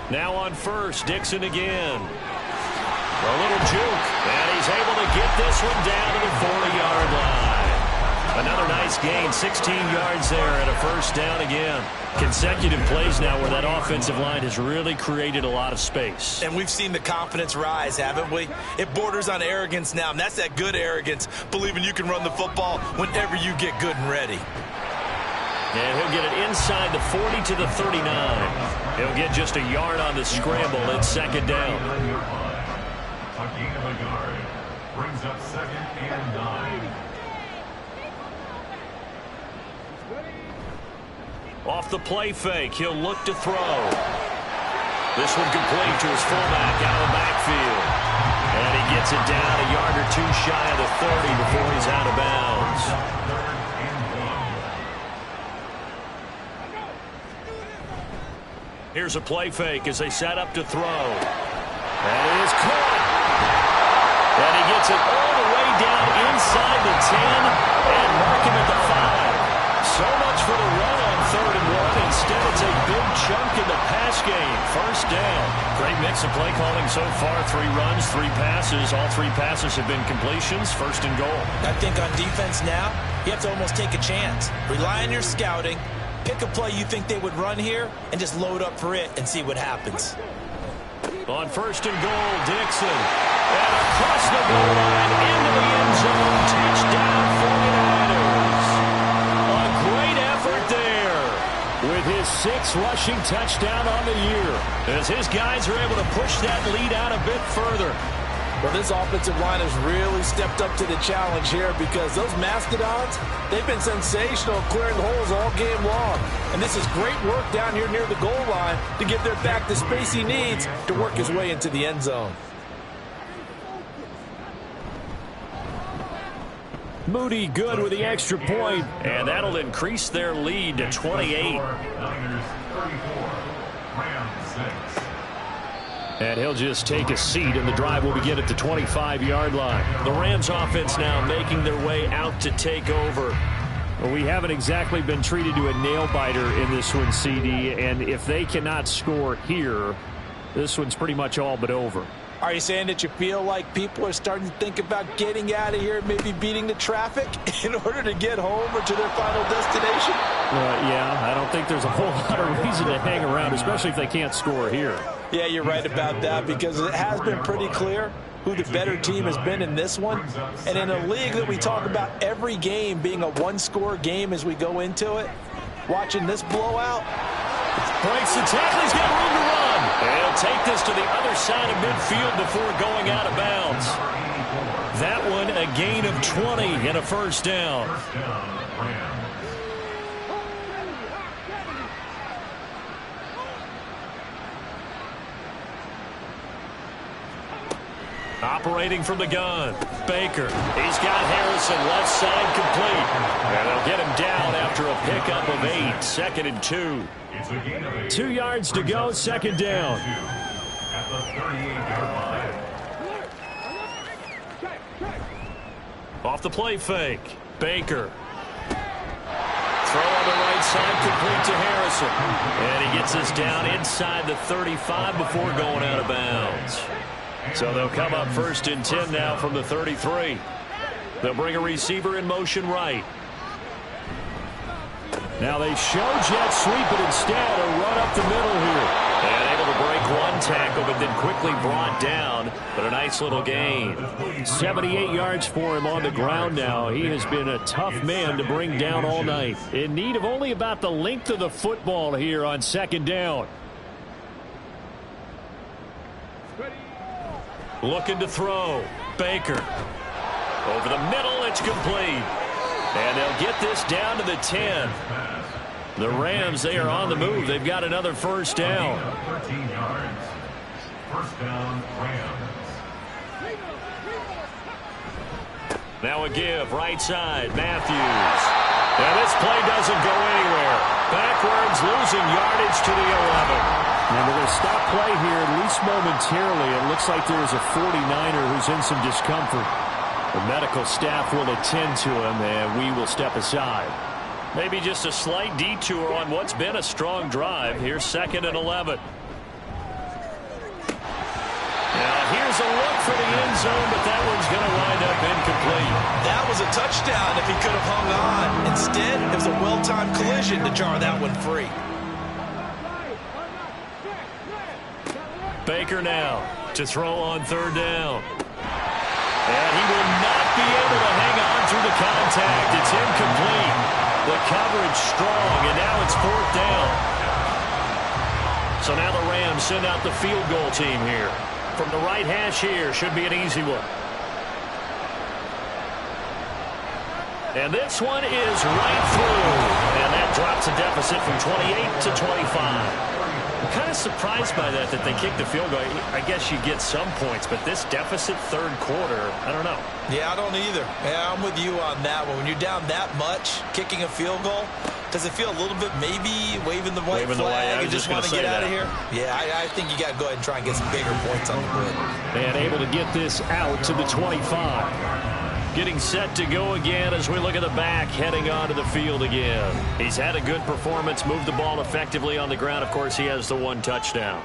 B: Now on first, Dixon again. A little juke, and he's able to get this one down to the 40-yard line. Another nice gain, 16 yards there and a first down again. Consecutive plays now where that offensive line has really created a lot of space.
C: And we've seen the confidence rise, haven't we? It borders on arrogance now, and that's that good arrogance, believing you can run the football whenever you get good and ready.
B: And he'll get it inside the 40 to the 39. He'll get just a yard on the scramble. It's second down.
D: A gain of a yard brings up 2nd and 9.
B: Off the play fake, he'll look to throw. This one complete to his fullback out of the backfield. And he gets it down a yard or two shy of the 30 before he's out of bounds. Here's a play fake as they set up to throw. And it is caught. And he gets it all the way down inside the 10 and mark him at the 5. So much for the run on 3rd and 1. Instead, it's a big chunk in the pass game. First down. Great mix of play calling so far. 3 runs, 3 passes. All 3 passes have been completions. 1st and goal.
C: I think on defense now, you have to almost take a chance. Rely on your scouting. Pick a play you think they would run here and just load up for it and see what happens.
B: On 1st and goal, Dixon. And across the goal line into the end zone. Touchdown 49ers. A great effort there with his 6th rushing touchdown on the year. As his guys are able to push that lead out a bit further.
C: Well, this offensive line has really stepped up to the challenge here because those Mastodons, they've been sensational clearing holes all game long. And this is great work down here near the goal line to give their back the space he needs to work his way into the end zone.
B: Moody good with the extra point, and that'll increase their lead to 28.
D: Niners 34, Rams 6.
E: And he'll just take a seat, and the drive will begin at the 25-yard line.
B: The Rams offense now making their way out to take over.
E: Well, we haven't exactly been treated to a nail-biter in this one, CD, and if they cannot score here, this one's pretty much all but over.
C: Are you saying that you feel like people are starting to think about getting out of here, maybe beating the traffic in order to get home or to their final destination?
E: Yeah, I don't think there's a whole lot of reason to hang around, especially if they can't score here.
C: Yeah, you're right about that because it has been pretty clear who the better team has been in this one. And in a league that we talk about every game being a one-score game as we go into it, watching this blowout.
B: Breaks the tackle, he's got room to run. And he'll take this to the other side of midfield before going out of bounds. That one a gain of 20 and a first down. Operating from the gun, Baker. He's got Harrison left side complete. And they'll get him down after a pickup of 8. 2nd and 2.
E: 2 yards to go, second down.
D: At the 38-yard line.
B: Off the play fake, Baker. Throw on the right side, complete to Harrison. And he gets us down inside the 35 before going out of bounds. So they'll come up 1st and 10 now from the 33. They'll bring a receiver in motion right.
E: Now they show jet sweep, but instead a run up the middle here.
B: And able to break one tackle, but then quickly brought down. But a nice little gain.
E: 78 yards for him on the ground now. He has been a tough man to bring down all night. In need of only about the length of the football here on 2nd down.
B: Looking to throw. Baker. Over the middle, it's complete. And they'll get this down to the 10. The Rams, they are on the move. They've got another first down.
D: 13 yards. First down, Rams.
B: Now a give, right side, Matthews. And this play doesn't go anywhere. Backwards, losing yardage to the 11.
E: And we're going to stop play here, at least momentarily. It looks like there is a 49er who's in some discomfort. The medical staff will attend to him, and we will step aside.
B: Maybe just a slight detour on what's been a strong drive. Here's 2nd and 11. Now here's There's a look for the end zone, but that one's going to wind up incomplete.
C: That was a touchdown if he could have hung on. Instead, it was a well-timed collision to jar that one free.
B: Baker now to throw on third down. And he will not be able to hang on through the contact. It's incomplete. The coverage strong, and now it's fourth down. So now the Rams send out the field goal team here. From the right hash here, should be an easy one. And this one is right through. And that drops a deficit from 28 to 25. I'm kind of surprised by that they kicked the field goal. I guess you get some points, but this deficit third quarter, I don't know.
C: Yeah, I don't either. Yeah, I'm with you on that one. When you're down that much, kicking a field goal, does it feel a little bit maybe waving the white flag and just want to get out of here? Yeah, I think you got to go ahead and try and get some bigger points on the board.
B: And able to get this out to the 25. Getting set to go again as we look at the back, heading onto the field again. He's had a good performance, moved the ball effectively on the ground. Of course, he has the one touchdown.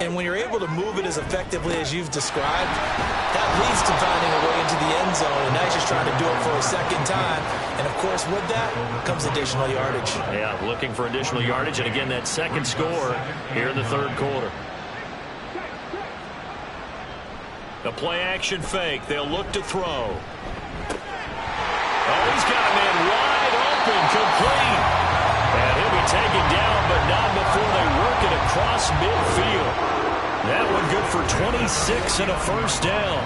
C: And when you're able to move it as effectively as you've described, that leads to finding a way into the end zone. And now he's just trying to do it for a second time. And, of course, with that comes additional yardage.
B: Yeah, looking for additional yardage. And, again, that second score here in the third quarter. A play-action fake. They'll look to throw. Oh, he's got a man wide open, complete. And he'll be taken down, but not before they work it across midfield. That one good for 26 and a first down.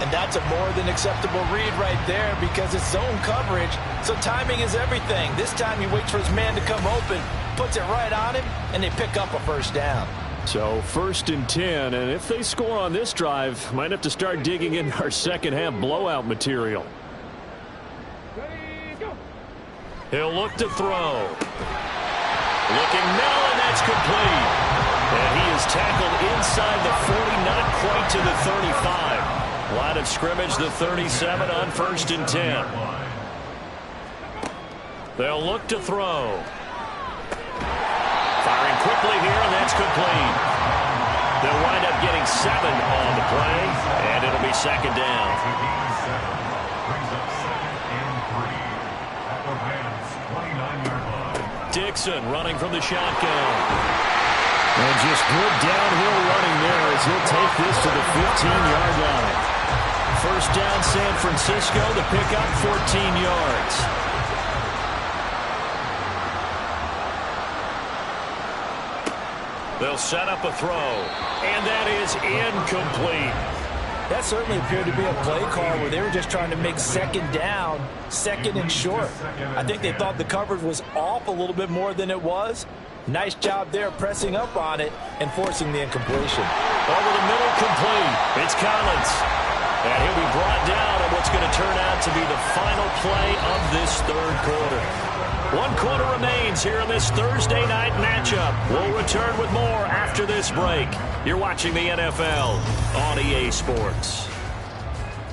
C: And that's a more than acceptable read right there because it's zone coverage, so timing is everything. This time he waits for his man to come open, puts it right on him, and they pick up a first down.
B: So first and 10, and if they score on this drive, might have to start digging in our second half blowout material. He'll look to throw. Looking now, and that's complete. And he is tackled inside the 40, not quite to the 35. Line of scrimmage, the 37 on first and 10. They'll look to throw. Firing quickly here, and that's complete. They'll wind up getting 7 on the play, and it'll be second down.
D: Brings up 2nd and 3 at the Rams' 29-yard line.
B: Dixon running from the shotgun. And just good downhill running there as he'll take this to the 15-yard line. First down, San Francisco. The pickup, 14 yards. They'll set up a throw, and that is incomplete.
C: That certainly appeared to be a play call where they were just trying to make second down, second and short. I think they thought the coverage was off a little bit more than it was. Nice job there pressing up on it and forcing the incompletion.
B: Over the middle, complete. It's Collins. And he'll be brought down on what's going to turn out to be the final play of this third quarter. 1 quarter remains here in this Thursday night matchup. We'll return with more after this break. You're watching the NFL on EA Sports.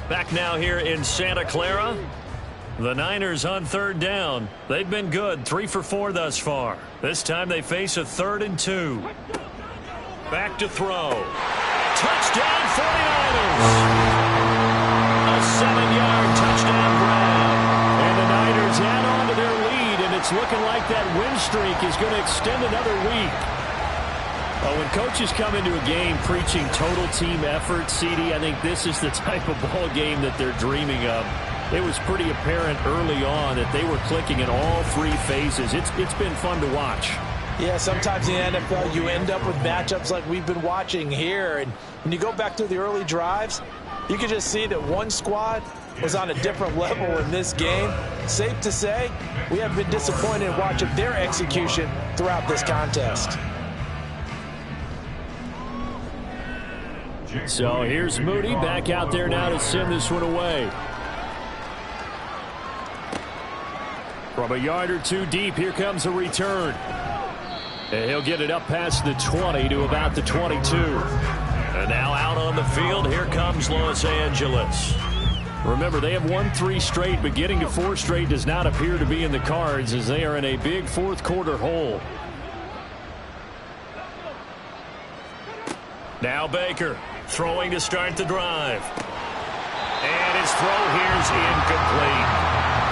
B: Back now here in Santa Clara. The Niners on third down. They've been good, 3 for 4 thus far. This time they face a 3rd and 2. Back to throw. Touchdown 49ers! A 7-yard touchdown grab. And the Niners add on to their lead, and it's looking like that win streak is going to extend another week. When coaches come into a game preaching total team effort, CD, I think this is the type of ball game that they're dreaming of. It was pretty apparent early on that they were clicking in all 3 phases. It's been fun to watch.
C: Yeah, sometimes in the NFL you end up with matchups like we've been watching here. And when you go back to the early drives, you can just see that one squad was on a different level in this game. Safe to say, we have been disappointed in watching their execution throughout this contest.
B: So here's Moody back out there now to send this one away. From a yard or 2 deep, here comes a return. And he'll get it up past the 20 to about the 22. And now out on the field, here comes Los Angeles. Remember, they have won 3 straight, but getting to 4 straight does not appear to be in the cards as they are in a big fourth quarter hole. Now Baker Throwing to start the drive. And his throw here's incomplete.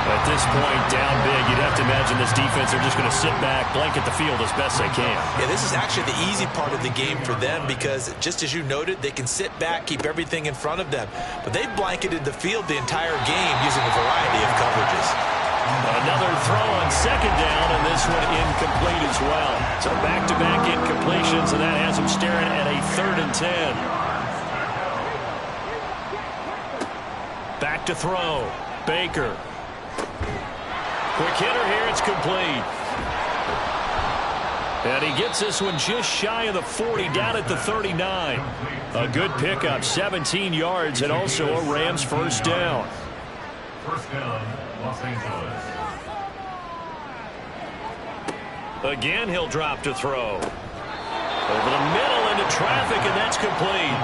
B: At this point, down big, you'd have to imagine this defense are just going to sit back, blanket the field as best they can.
C: Yeah, this is actually the easy part of the game for them because, just as you noted, they can sit back, keep everything in front of them. But they've blanketed the field the entire game using a variety of coverages.
B: Another throw on second down, and this one incomplete as well. So back-to-back incompletions, and that has them staring at a 3rd and 10. Back to throw. Baker. Quick hitter here, it's complete. And he gets this one just shy of the 40, down at the 39. A good pickup, 17 yards, and also a Rams first down.
D: First down, Los Angeles.
B: Again, he'll drop to throw. Over the middle into traffic, and that's complete.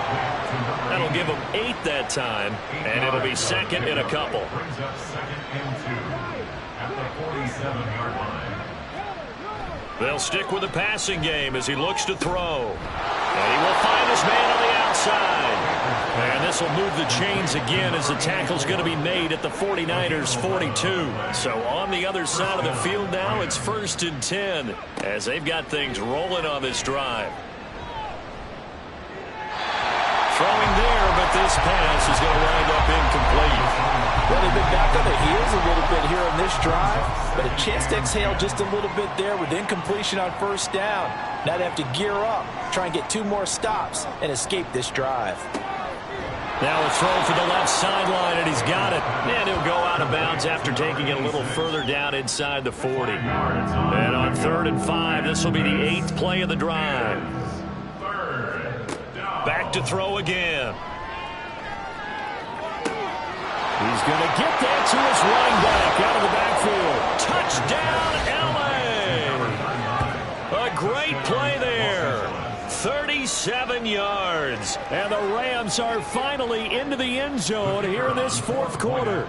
B: That'll give him 8 that time, and it'll be 2nd and a couple.
D: Brings up 2nd and 2 at the 47-yard line.
B: They'll stick with the passing game as he looks to throw. And he will find his man on the outside. And this will move the chains again as the tackle's going to be made at the 49ers' 42. So on the other side of the field now, it's 1st and 10 as they've got things rolling on this drive. Throwing there, but this pass is going to wind up incomplete.
C: Well, they've been back on their heels a little bit here on this drive, but a chance to exhale just a little bit there with incompletion on first down. Now they have to gear up, try and get 2 more stops, and escape this drive.
B: Now a throw for the left sideline, and he's got it. And he'll go out of bounds after taking it a little further down inside the 40. And on 3rd and 5, this will be the 8th play of the drive. Back to throw again. He's going to get that to his running back out of the backfield. Touchdown, L.A. A great play there. 37 yards. And the Rams are finally into the end zone here in this 4th quarter.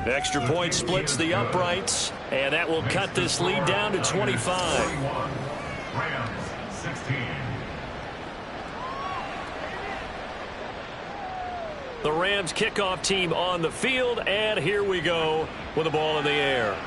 B: Extra point splits the uprights, and that will cut this lead down to 25.
D: Rams 16.
B: The Rams kickoff team on the field, and here we go with the ball in the air.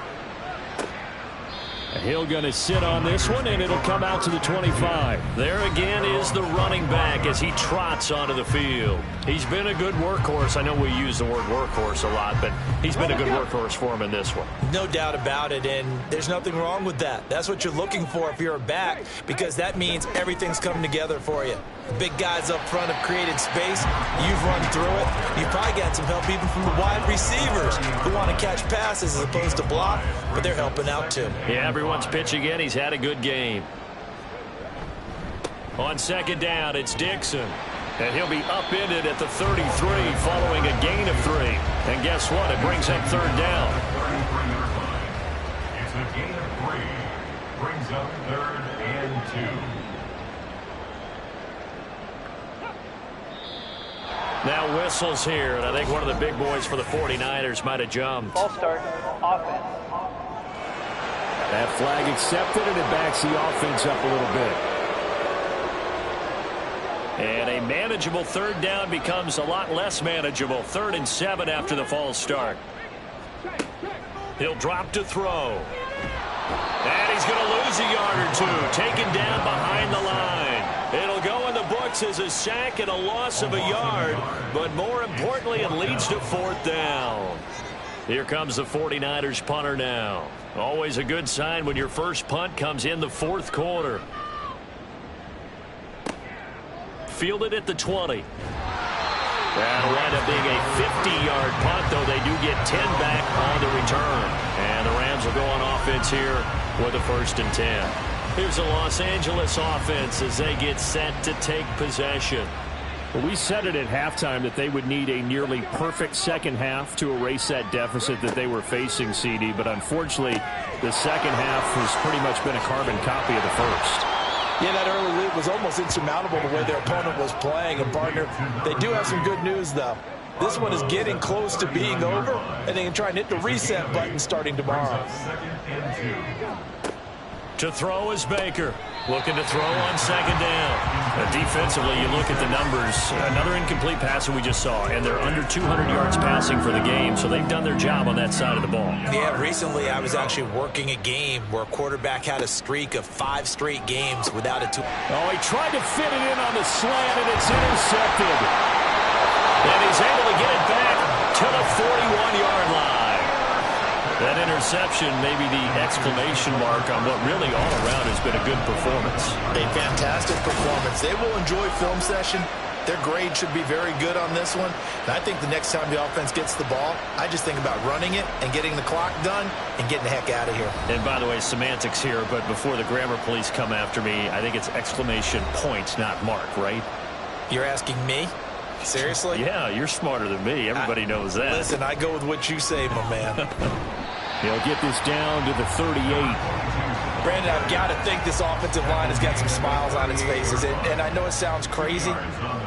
B: Hill going to sit on this one, and it'll come out to the 25. There again is the running back as he trots onto the field. He's been a good workhorse. I know we use the word workhorse a lot, but he's been a good workhorse for him in this one.
C: No doubt about it, and there's nothing wrong with that. That's what you're looking for if you're a back, because that means everything's coming together for you. Big guys up front have created space. You've run through it. You've probably got some help even from the wide receivers who want to catch passes as opposed to block, but they're helping out too.
B: Yeah, everyone's pitching in. He's had a good game. On 2nd down, it's Dixon. And he'll be upended at the 33 following a gain of 3. And guess what? It brings up 3rd down.
D: It's a gain of 3. Brings up 3rd and 2.
B: Now whistles here, and I think one of the big boys for the 49ers might have jumped.
G: Ball start, offense.
E: That flag accepted, and it backs the offense up a little bit.
B: And a manageable 3rd down becomes a lot less manageable. 3rd and 7 after the false start. He'll drop to throw. And he's going to lose a yard or 2. Taken down behind the line. It'll go in the books as a sack and a loss of a yard. But more importantly, it leads to 4th down. Here comes the 49ers punter now. Always a good sign when your first punt comes in the 4th quarter. Fielded at the 20. That'll wind up being a 50-yard punt, though they do get 10 back on the return. And the Rams will go on offense here with a 1st and 10. Here's the Los Angeles offense as they get set to take possession.
E: Well, we said it at halftime that they would need a nearly perfect second half to erase that deficit that they were facing, CD. But unfortunately, the second half has pretty much been a carbon copy of the first.
C: Yeah, that early lead was almost insurmountable the way their opponent was playing. And, partner, they do have some good news, though. This one is getting close to being over, and they can try and hit the reset button starting tomorrow.
B: To throw is Baker. Looking to throw on second down. Defensively, you look at the numbers. Another incomplete pass that we just saw, and they're under 200 yards passing for the game, so they've done their job on that side of the ball.
C: Yeah, recently I was actually working a game where a quarterback had a streak of 5 straight games without a 2.
B: Oh, he tried to fit it in on the slant, and it's intercepted. And he's able to get it back to the 41-yard line. That interception may be the exclamation mark on what really all around has been a good performance.
C: A fantastic performance. They will enjoy film session. Their grade should be very good on this one. And I think the next time the offense gets the ball, I just think about running it and getting the clock done and getting the heck out of here.
B: And by the way, semantics here, but before the grammar police come after me, I think it's exclamation point, not mark, right?
C: You're asking me? Seriously?
B: Yeah, you're smarter than me. Everybody knows that.
C: Listen, I go with what you say, my man.
B: He'll get this down to the 38.
C: Brandon, I've got to think this offensive line has got some smiles on its faces. And I know it sounds crazy,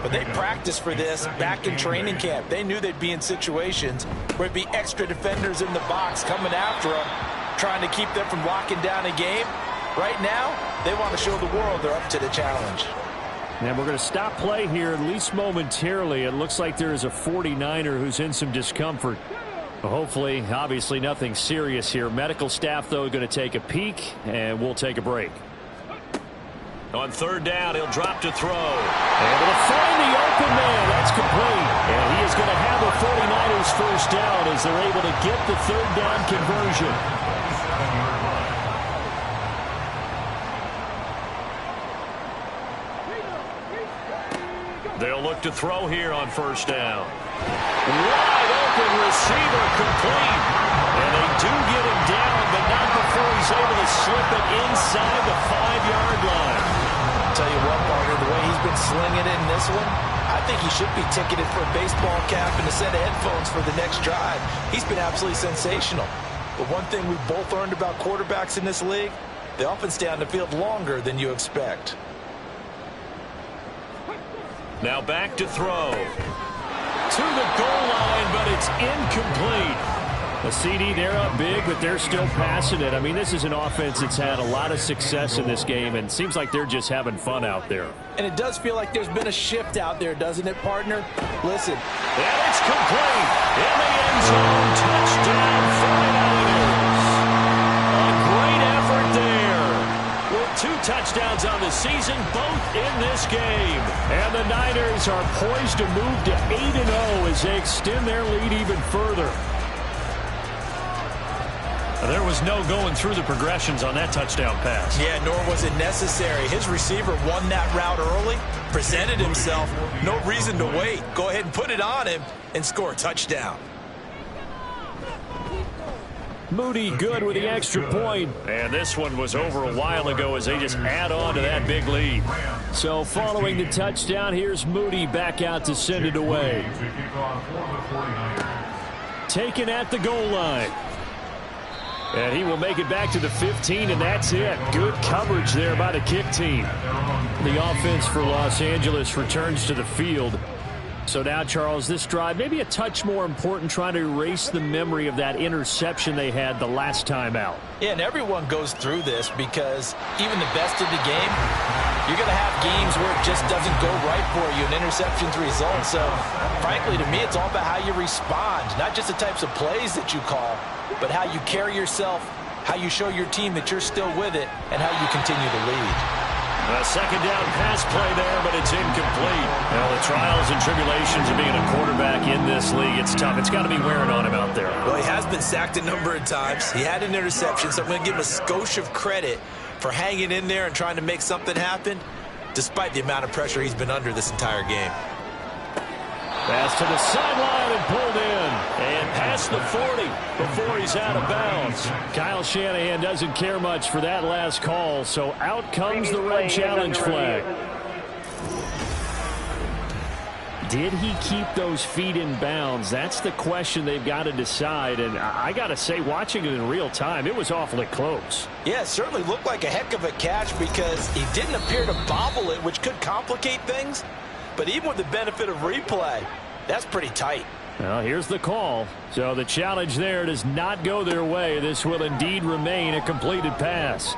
C: but they practiced for this back in training camp. They knew they'd be in situations where it'd be extra defenders in the box coming after them, trying to keep them from locking down a game. Right now, they want to show the world they're up to the challenge.
B: And we're going to stop play here, at least momentarily. It looks like there is a 49er who's in some discomfort. Hopefully, obviously, nothing serious here. Medical staff, though, going to take a peek, and we'll take a break. On third down, he'll drop to throw. Able to find the open man. That's complete. And he is going to have a 49ers first down as they're able to get the third down conversion. They'll look to throw here on first down. Wide open receiver complete. And they do get him down, but not before he's able to slip it inside the 5-yard line.
C: I'll tell you what, partner, the way he's been slinging it in this one, I think he should be ticketed for a baseball cap and a set of headphones for the next drive. He's been absolutely sensational. But one thing we've both learned about quarterbacks in this league, they often stay on the field longer than you expect.
B: Now back to throw. To the goal line, but it's incomplete. The CD, they're up big, but they're still passing it. I mean, this is an offense that's had a lot of success in this game, and it seems like they're just having fun out there.
C: And it does feel like there's been a shift out there, doesn't it, partner? Listen.
B: And it's complete. In the end zone. Touchdown, 49ers. A great effort there. With 2 touchdowns on the season, both in this game. And the Niners are poised to move to 8-0 as they extend their lead even further. There was no going through the progressions on that touchdown pass.
C: Yeah, nor was it necessary. His receiver won that route early, presented himself, no reason to wait. Go ahead and put it on him and score a touchdown.
B: Moody good with the extra point. And this one was over a while ago as they just add on to that big lead. So following the touchdown, here's Moody back out to send it away. Taken at the goal line. And he will make it back to the 15, and that's it. Good coverage there by the kick team. The offense for Los Angeles returns to the field. So now, Charles, this drive maybe a touch more important, trying to erase the memory of that interception they had the last time out.
C: Yeah, and everyone goes through this because even the best of the game, you're going to have games where it just doesn't go right for you, and interceptions result. So, frankly, to me, it's all about how you respond, not just the types of plays that you call, but how you carry yourself, how you show your team that you're still with it, and how you continue to lead.
B: A second down pass play there, but it's incomplete. Now, the trials and tribulations of being a quarterback in this league, it's tough. It's got to be wearing on him out there.
C: Well, he has been sacked a number of times. He had an interception, so I'm going to give him a skosh of credit for hanging in there and trying to make something happen, despite the amount of pressure he's been under this entire game.
B: Pass to the sideline and pulled in. And past the 40 before he's out of bounds. Kyle Shanahan doesn't care much for that last call, so out comes the red challenge flag. Did he keep those feet in bounds? That's the question they've got to decide. And I got to say, watching it in real time, it was awfully close.
C: Yeah, it certainly looked like a heck of a catch because he didn't appear to bobble it, which could complicate things. But even with the benefit of replay, that's pretty tight.
B: Well, here's the call. So the challenge there does not go their way. This will indeed remain a completed pass.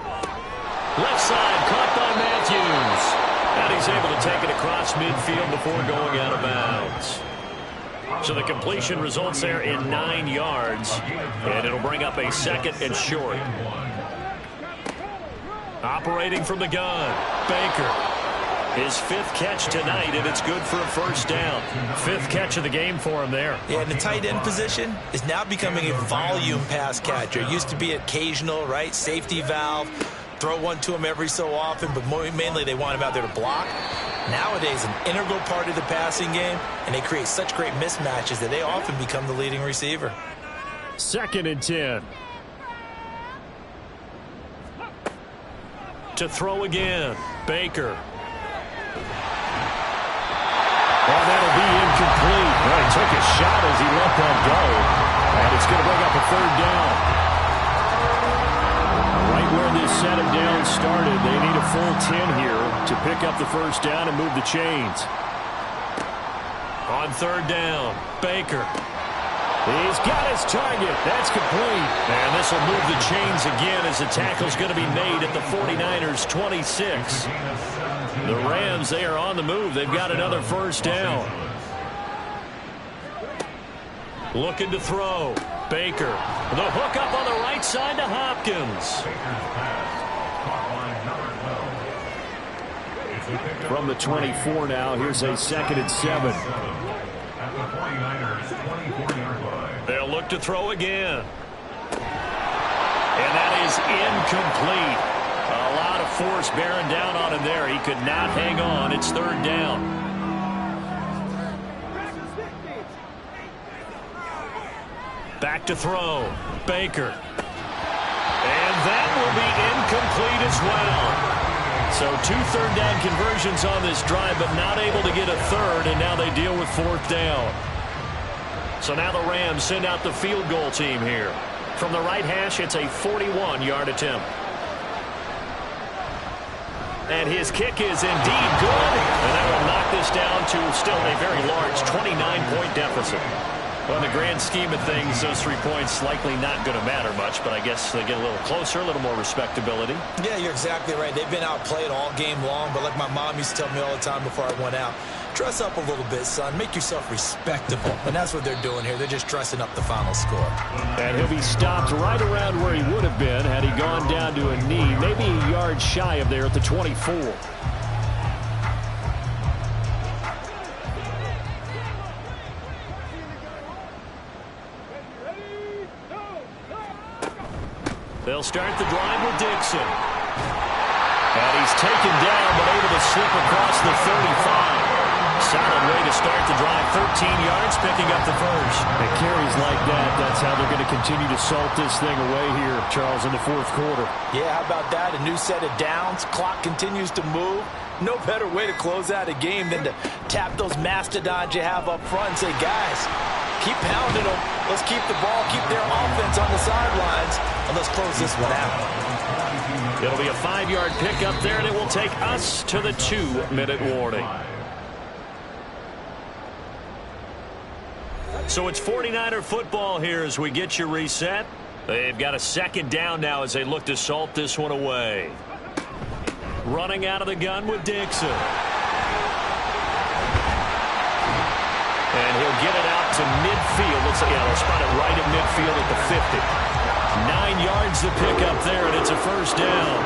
B: Left side, caught by Matthews. And he's able to take it across midfield before going out of bounds. So the completion results there in 9 yards. And it'll bring up a 2nd and short. Operating from the gun, Baker. His 5th catch tonight, and it's good for a first down. 5th catch of the game for him there.
C: Yeah, and the tight end position is now becoming a volume pass catcher. It used to be occasional, right? Safety valve. Throw one to him every so often, but mainly they want him out there to block. Nowadays, an integral part of the passing game, and they create such great mismatches that they often become the leading receiver.
B: 2nd and 10. To throw again, Baker.
E: And that'll be incomplete. Well, he took a shot as he let that go. And it's going to bring up a 3rd down. Right where this set of downs started, they need a full 10 here to pick up the first down and move the chains.
B: On 3rd down, Baker.
E: He's got his target. That's complete.
B: And this will move the chains again as the tackle's going to be made at the 49ers' 26. The Rams, they are on the move. They've got another first down. Looking to throw. Baker. The hook up on the right side to Hopkins.
E: From the 24 now, here's a 2nd and 7.
B: They'll look to throw again. And that is incomplete. A lot of force bearing down on him there. He could not hang on. It's 3rd down. Back to throw. Baker. And that will be incomplete as well. So 2 3rd down conversions on this drive, but not able to get a 3rd, and now they deal with 4th down. So now the Rams send out the field goal team here. From the right hash, it's a 41-yard attempt. And his kick is indeed good. And that will knock this down to still a very large 29-point deficit. Well, in the grand scheme of things, those 3 points likely not going to matter much, but I guess they get a little closer, a little more respectability.
C: Yeah, you're exactly right. They've been outplayed all game long, but like my mom used to tell me all the time before I went out, dress up a little bit, son. Make yourself respectable. And that's what they're doing here. They're just dressing up the final score.
E: And he'll be stopped right around where he would have been had he gone down to a knee, maybe a yard shy of there at the 24.
B: They'll start the drive with Dixon. And he's taken down, but able to slip across the 35. Solid way to start the drive. 13 yards, picking up the first.
E: And carries like that, that's how they're going to continue to salt this thing away here, Charles, in the 4th quarter.
C: Yeah, how about that? A new set of downs. Clock continues to move. No better way to close out a game than to tap those mastodons you have up front and say, guys, keep pounding them. Let's keep the ball, keep their offense on the sidelines, and let's close this one out.
B: It'll be a 5-yard pickup there, and it will take us to the 2-minute warning. So it's 49er football here as we get you reset. They've got a 2nd down now as they look to salt this one away. Running out of the gun with Dixon. And he'll get it out to midfield. Looks like they'll spot it right at midfield at the 50. 9 yards to pick up there, and it's a first down.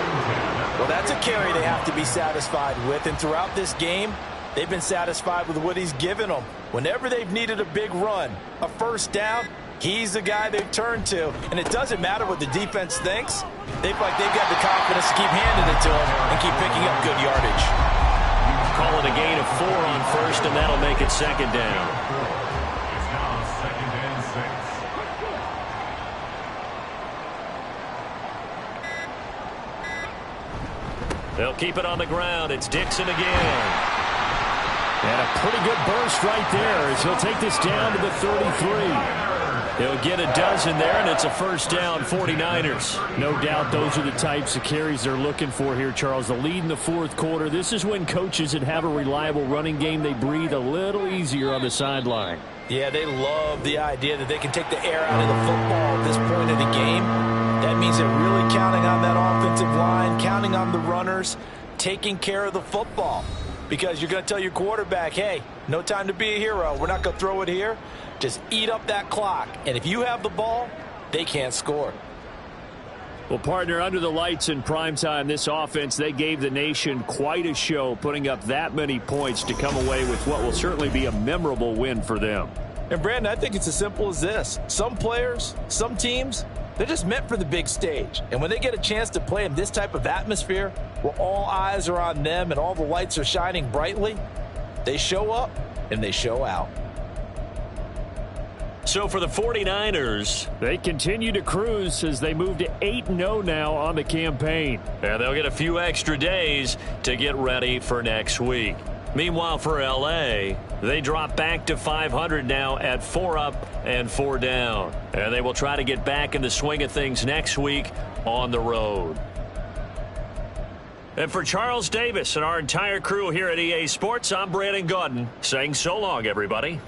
C: Well, that's a carry they have to be satisfied with. And throughout this game, they've been satisfied with what he's given them. Whenever they've needed a big run, a first down, he's the guy they've turned to. And it doesn't matter what the defense thinks. They've got the confidence to keep handing it to him and keep picking up good yardage.
B: Call it a gain of 4 on first, and that'll make it 2nd down.
D: It's now 2nd and 6.
B: They'll keep it on the ground. It's Dixon again.
E: And a pretty good burst right there as he'll take this down to the 33.
B: He'll get a dozen there, and it's a first down, 49ers.
E: No doubt those are the types of carries they're looking for here, Charles. The lead in the 4th quarter. This is when coaches that have a reliable running game, they breathe a little easier on the sideline.
C: Yeah, they love the idea that they can take the air out of the football at this point of the game. That means they're really counting on that offensive line, counting on the runners, taking care of the football. Because you're going to tell your quarterback, hey, no time to be a hero. We're not going to throw it here. Just eat up that clock. And if you have the ball, they can't score.
E: Well, partner, under the lights in primetime, this offense, they gave the nation quite a show, putting up that many points to come away with what will certainly be a memorable win for them.
C: And, Brandon, I think it's as simple as this. Some players, some teams, they're just meant for the big stage. And when they get a chance to play in this type of atmosphere where all eyes are on them and all the lights are shining brightly, they show up and they show out.
B: So for the 49ers,
E: they continue to cruise as they move to 8-0 now on the campaign.
B: And they'll get a few extra days to get ready for next week. Meanwhile, for L.A., they drop back to 500 now at 4 up and 4 down. And they will try to get back in the swing of things next week on the road. And for Charles Davis and our entire crew here at EA Sports, I'm Brandon Gaudin saying so long, everybody.